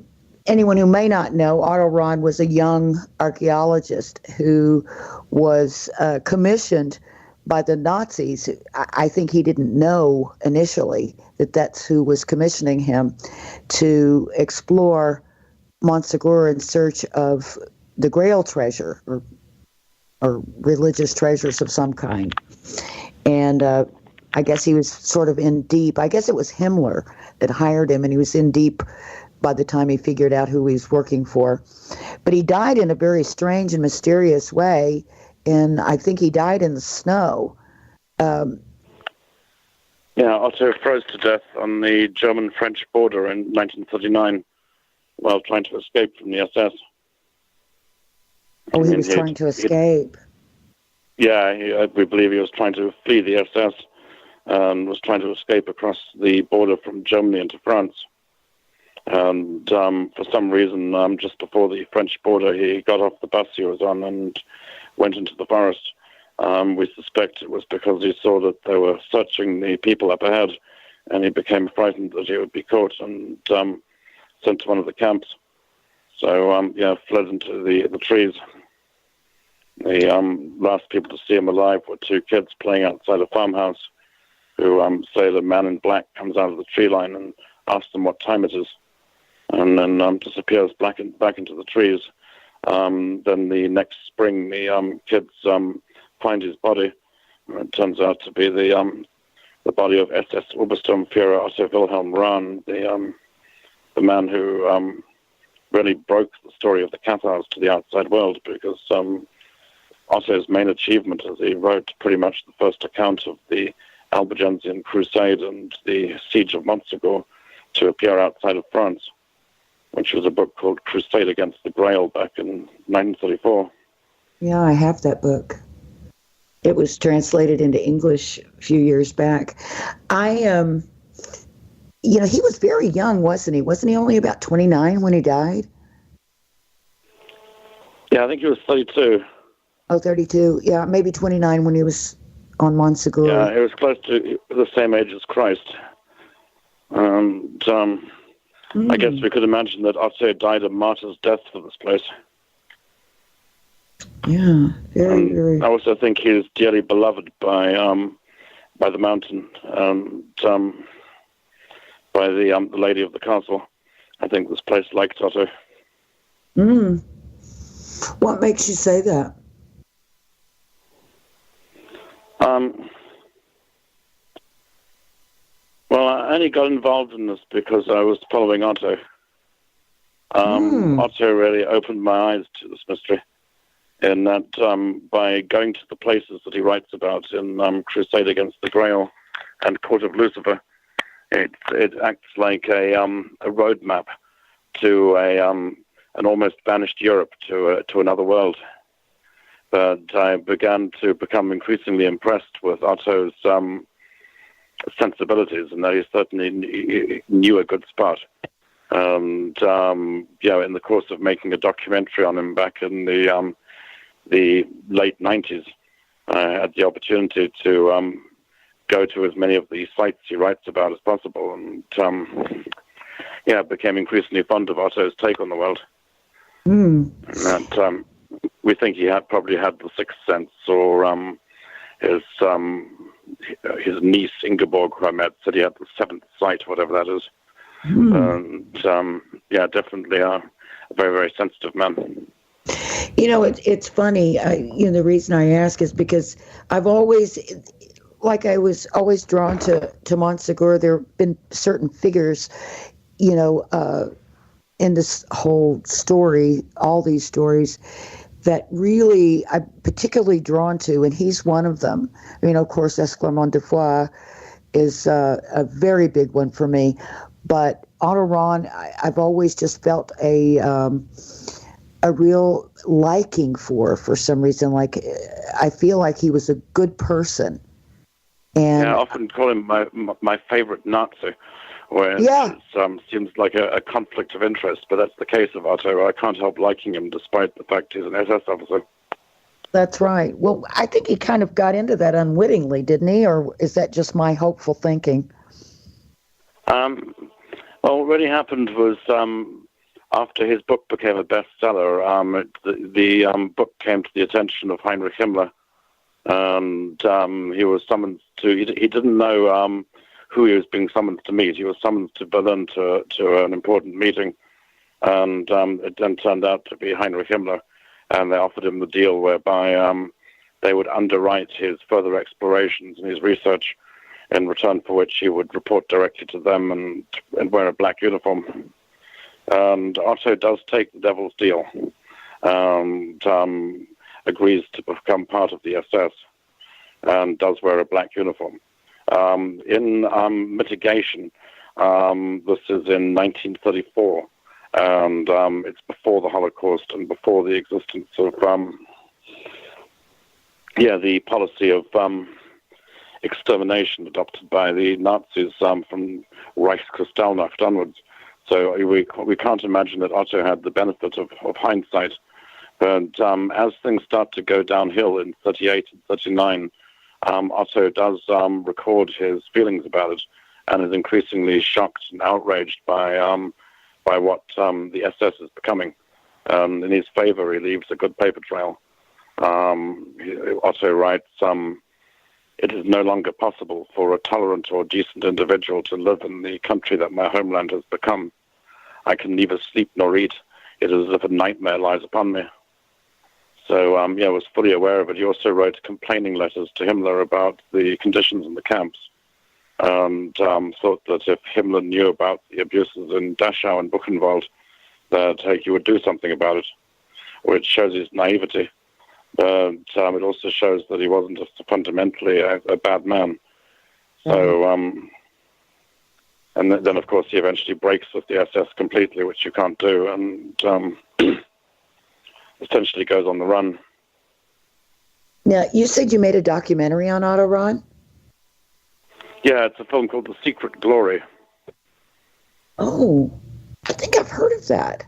anyone who may not know, Otto Rahn was a young archaeologist who was commissioned by the Nazis. I think he didn't know initially that that's who was commissioning him to explore Montsegur in search of the Grail treasure or religious treasures of some kind. And I guess he was sort of in deep. I guess it was Himmler that hired him, and he was in deep by the time he figured out who he was working for. But he died in a very strange and mysterious way, and I think he died in the snow. Otto froze to death on the German-French border in 1939 while trying to escape from the SS. Oh, he was trying to escape. We believe he was trying to flee the SS and was trying to escape across the border from Germany into France. And for some reason, just before the French border, he got off the bus he was on and went into the forest. We suspect it was because he saw that they were searching the people up ahead, and he became frightened that he would be caught and sent to one of the camps. So, fled into the trees. The last people to see him alive were two kids playing outside a farmhouse who say the man in black comes out of the tree line and asks them what time it is, and then disappears back into the trees. Then the next spring, the kids find his body. It turns out to be the body of SS Obersturmführer Otto Wilhelm Rahn, the man who really broke the story of the Cathars to the outside world, because Otto's main achievement is he wrote pretty much the first account of the Albigensian Crusade and the Siege of Montsegur to appear outside of France, which was a book called Crusade Against the Grail back in 1934. Yeah, I have that book. It was translated into English a few years back. He was very young, wasn't he? Wasn't he only about 29 when he died? Yeah, I think he was 32. Oh, 32. Yeah, maybe 29 when he was on Montsegur. Yeah, he was close to the same age as Christ. And I guess we could imagine that Otto died a martyr's death for this place. Yeah, very. I also think he is dearly beloved by the mountain and by the lady of the castle. I think this place liked Otto. What makes you say that? Well, I only got involved in this because I was following Otto. Otto really opened my eyes to this mystery, in that by going to the places that he writes about in Crusade Against the Grail and Court of Lucifer, it acts like a roadmap to an almost vanished Europe, to another world. But I began to become increasingly impressed with Otto's sensibilities, and that he certainly knew a good spot. And in the course of making a documentary on him back in the late 90s, I had the opportunity to go to as many of the sites he writes about as possible, and became increasingly fond of Otto's take on the world. And that we think he probably had the sixth sense, or his niece Ingeborg, who I met, said he had the seventh sight, whatever that is. And definitely a very, very sensitive man. It's funny. The reason I ask is because I was always drawn to Montsegur. There have been certain figures, in this whole story, all these stories, that really I'm particularly drawn to, and he's one of them. Of course, Esclarmonde de Foix is a very big one for me. But Otto Rahn, I've always just felt a real liking for some reason. Like, I feel like he was a good person. And I often call him my favorite Nazi, where it seems like a conflict of interest, but that's the case of Otto. I can't help liking him despite the fact he's an SS officer. That's right. Well, I think he kind of got into that unwittingly, didn't he? Or is that just my hopeful thinking? Well, what really happened was after his book became a bestseller, the book came to the attention of Heinrich Himmler, and he was summoned to. He didn't know who he was being summoned to meet. He was summoned to Berlin to an important meeting, and it then turned out to be Heinrich Himmler, and they offered him the deal whereby they would underwrite his further explorations and his research, in return for which he would report directly to them and wear a black uniform. And Otto does take the devil's deal and agrees to become part of the SS and does wear a black uniform. In mitigation, this is in 1934, and it's before the Holocaust and before the existence of the policy of extermination adopted by the Nazis from Reichskristallnacht onwards. So we can't imagine that Otto had the benefit of hindsight. But as things start to go downhill in 38 and 39, Otto does record his feelings about it, and is increasingly shocked and outraged by what the SS is becoming. In his favor, he leaves a good paper trail. Otto writes, "It is no longer possible for a tolerant or decent individual to live in the country that my homeland has become. I can neither sleep nor eat. It is as if a nightmare lies upon me." So, I was fully aware of it. He also wrote complaining letters to Himmler about the conditions in the camps, and thought that if Himmler knew about the abuses in Dachau and Buchenwald, that he would do something about it, which shows his naivety. But it also shows that he wasn't just fundamentally a bad man. So, and then, of course, he eventually breaks with the SS completely, which you can't do, and essentially goes on the run. Now, you said you made a documentary on Otto Rahn? Yeah, it's a film called The Secret Glory. Oh, I think I've heard of that.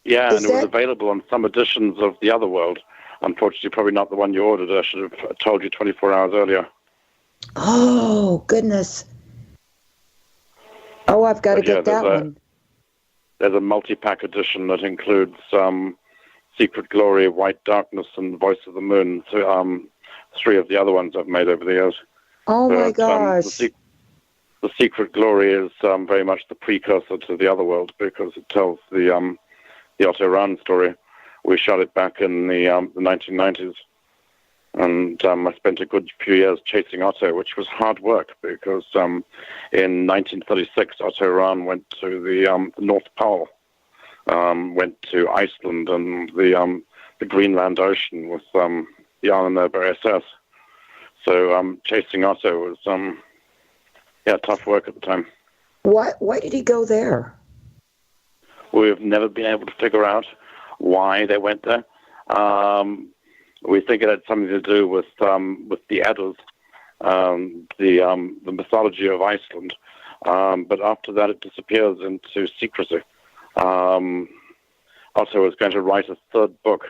Yeah, and it was available on some editions of The Other World. Unfortunately, probably not the one you ordered. I should have told you 24 hours earlier. Oh, goodness. Oh, I've got to get that one. There's a multi-pack edition that includes Secret Glory, White Darkness, and Voice of the Moon. So, 3 of the other ones I've made over the years. Oh, my gosh. The Secret Glory is very much the precursor to The Other World because it tells the Otto Rahn story. We shot it back in the 1990s. And I spent a good few years chasing Otto, which was hard work because in 1936, Otto Rahn went to the North Pole, went to Iceland and the Greenland Ocean with the Arnhem SS. So chasing Otto was tough work at the time. Why did he go there? We've never been able to figure out why they went there. We think it had something to do with the Eddas, the mythology of Iceland. But after that, it disappears into secrecy. Otto was going to write a 3rd book,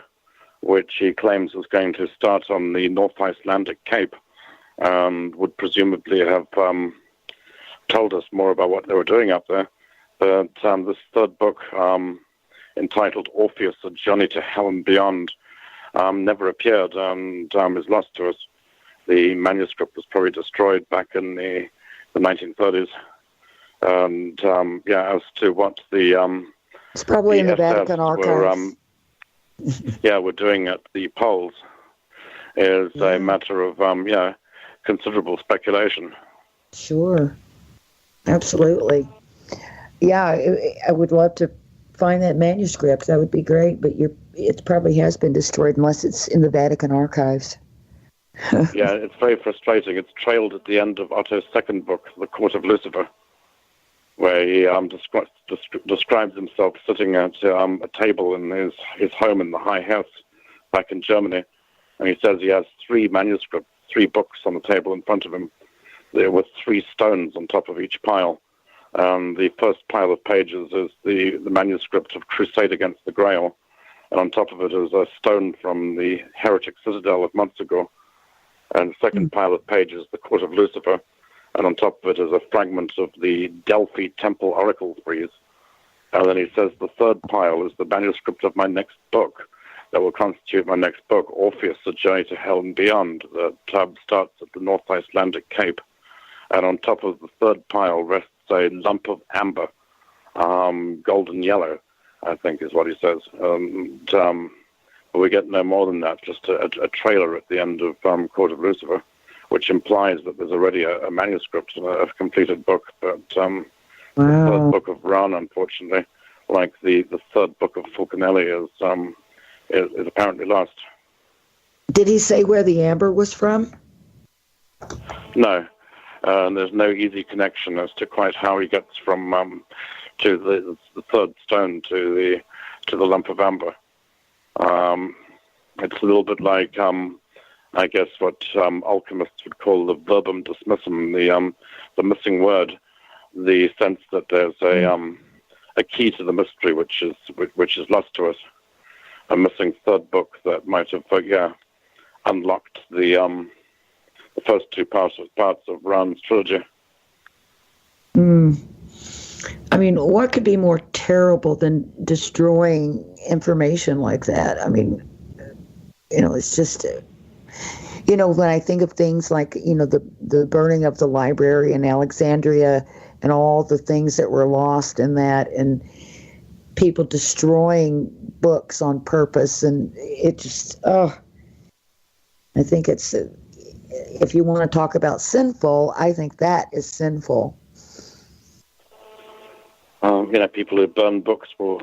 which he claims was going to start on the North Icelandic Cape, and would presumably have told us more about what they were doing up there. But this 3rd book, entitled Orpheus, A Journey to Hell and Beyond, never appeared and is lost to us. The manuscript was probably destroyed back in the 1930s. And as to what it's probably in the Vatican archives. We're doing at the polls is a matter of considerable speculation. Sure, absolutely. Yeah, I would love to find that manuscript. That would be great, but it probably has been destroyed unless it's in the Vatican archives. Yeah, it's very frustrating. It's trailed at the end of Otto's 2nd book, The Court of Lucifer, where he describes himself sitting at a table in his home in the High Hesse back in Germany. And he says he has 3 manuscripts, 3 books on the table in front of him. There were 3 stones on top of each pile. The first pile of pages is the manuscript of Crusade Against the Grail, and on top of it is a stone from the heretic citadel of Montsegur. And the second pile of pages, the Court of Lucifer, and on top of it is a fragment of the Delphi Temple Oracle frieze. And then he says the 3rd pile is the manuscript of my next book that will constitute my next book, Orpheus, A Journey to Hell and Beyond, that starts at the North Icelandic Cape. And on top of the 3rd pile rests a lump of amber, golden yellow, I think is what he says. But we get no more than that, just a trailer at the end of Court of Lucifer, which implies that there's already a manuscript, a completed book. But the 3rd book of Rahn, unfortunately, like the 3rd book of Fulcanelli, is apparently lost. Did he say where the amber was from? No. There's no easy connection as to quite how he gets from to the 3rd stone to the lump of amber. It's a little bit like I guess what alchemists would call the verbum dismissum, the missing word, the sense that there's a key to the mystery which is lost to us, a missing 3rd book that might have unlocked the first 2 parts of Rahn's trilogy. I mean, what could be more terrible than destroying information like that? I mean, it's just, when I think of things like, the burning of the library in Alexandria and all the things that were lost in that, and people destroying books on purpose, and it just, I think it's, if you want to talk about sinful, I think that is sinful. People who burn books will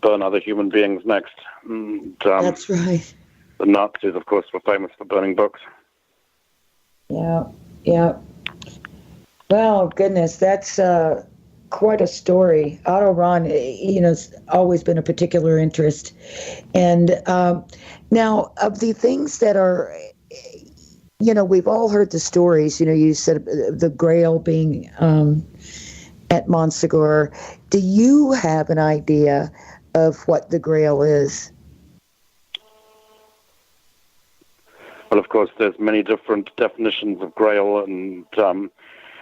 burn other human beings next. And, that's right. The Nazis, of course, were famous for burning books. Yeah. Well, goodness, that's quite a story. Otto Rahn, has always been a particular interest. And now, of the things that are, we've all heard the stories. You said the Grail being at Montsegur. Do you have an idea of what the Grail is? Well, of course, there's many different definitions of Grail and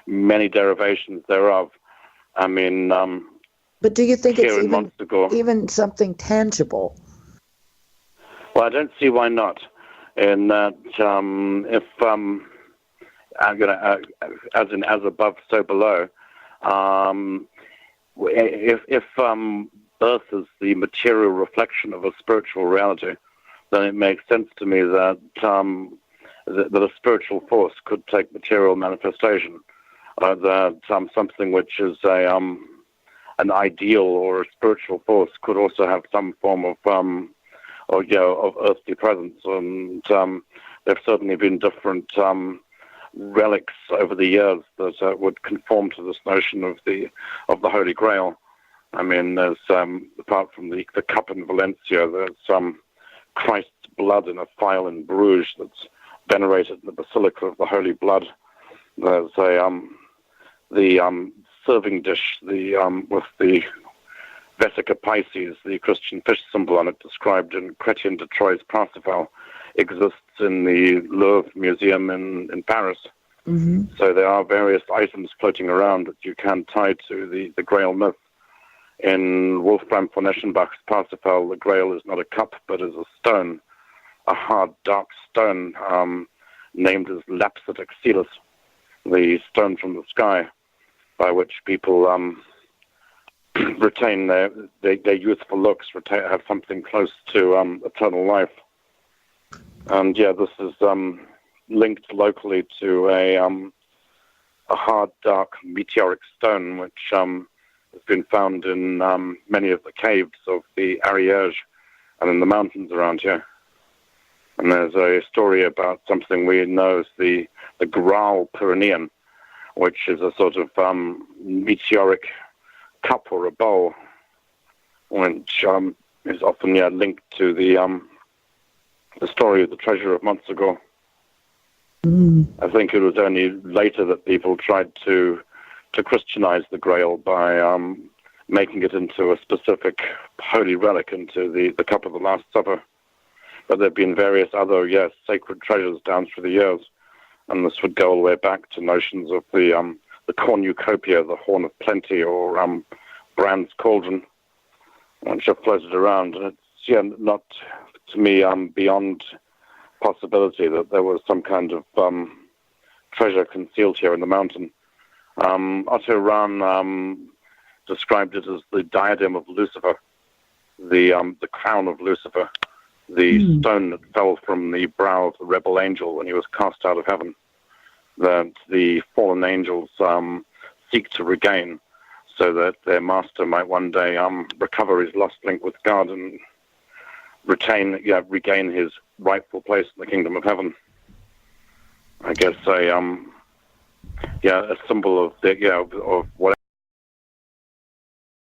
many derivations thereof. I mean, but do you think it's even something tangible? Well, I don't see why not. In that, if I'm gonna, as above, so below. If Earth is the material reflection of a spiritual reality, then it makes sense to me that that a spiritual force could take material manifestation. That something which is an ideal or a spiritual force could also have some form of of earthly presence. And there've certainly been different relics over the years that would conform to this notion of the Holy Grail. I mean, there's apart from the cup in Valencia, there's Christ's blood in a phial in Bruges that's venerated in the Basilica of the Holy Blood. There's the serving dish, with the Vesica Pisces, the Christian fish symbol on it, described in Chrétien de Troyes Parsifal, exists in the Louvre Museum in Paris. Mm-hmm. So there are various items floating around that you can tie to the Grail myth. In Wolfram von Eschenbach's Parsifal, the Grail is not a cup, but is a stone, a hard, dark stone, named as Lapsit Exilus, the stone from the sky, by which people retain their youthful looks, have something close to eternal life. And yeah, this is linked locally to a hard, dark meteoric stone, which has been found in many of the caves of the Ariège and in the mountains around here. And there's a story about something we know as the Graal Pyrenean, which is a sort of meteoric cup or a bowl, which is often linked to the story of the treasure of Montsegur. Mm. I think it was only later that people tried to Christianize the Grail by making it into a specific holy relic, into the cup of the Last Supper. But there have been various other, sacred treasures down through the years, and this would go all the way back to notions of the cornucopia, the horn of plenty, or Brand's cauldron, which have floated around. And it's not, to me, beyond possibility that there was some kind of treasure concealed here in the mountain. Otto Rahn described it as the diadem of Lucifer, the crown of Lucifer, the stone that fell from the brow of the rebel angel when he was cast out of heaven, that the fallen angels seek to regain, so that their master might one day recover his lost link with God and regain his rightful place in the kingdom of heaven. I guess a symbol of of whatever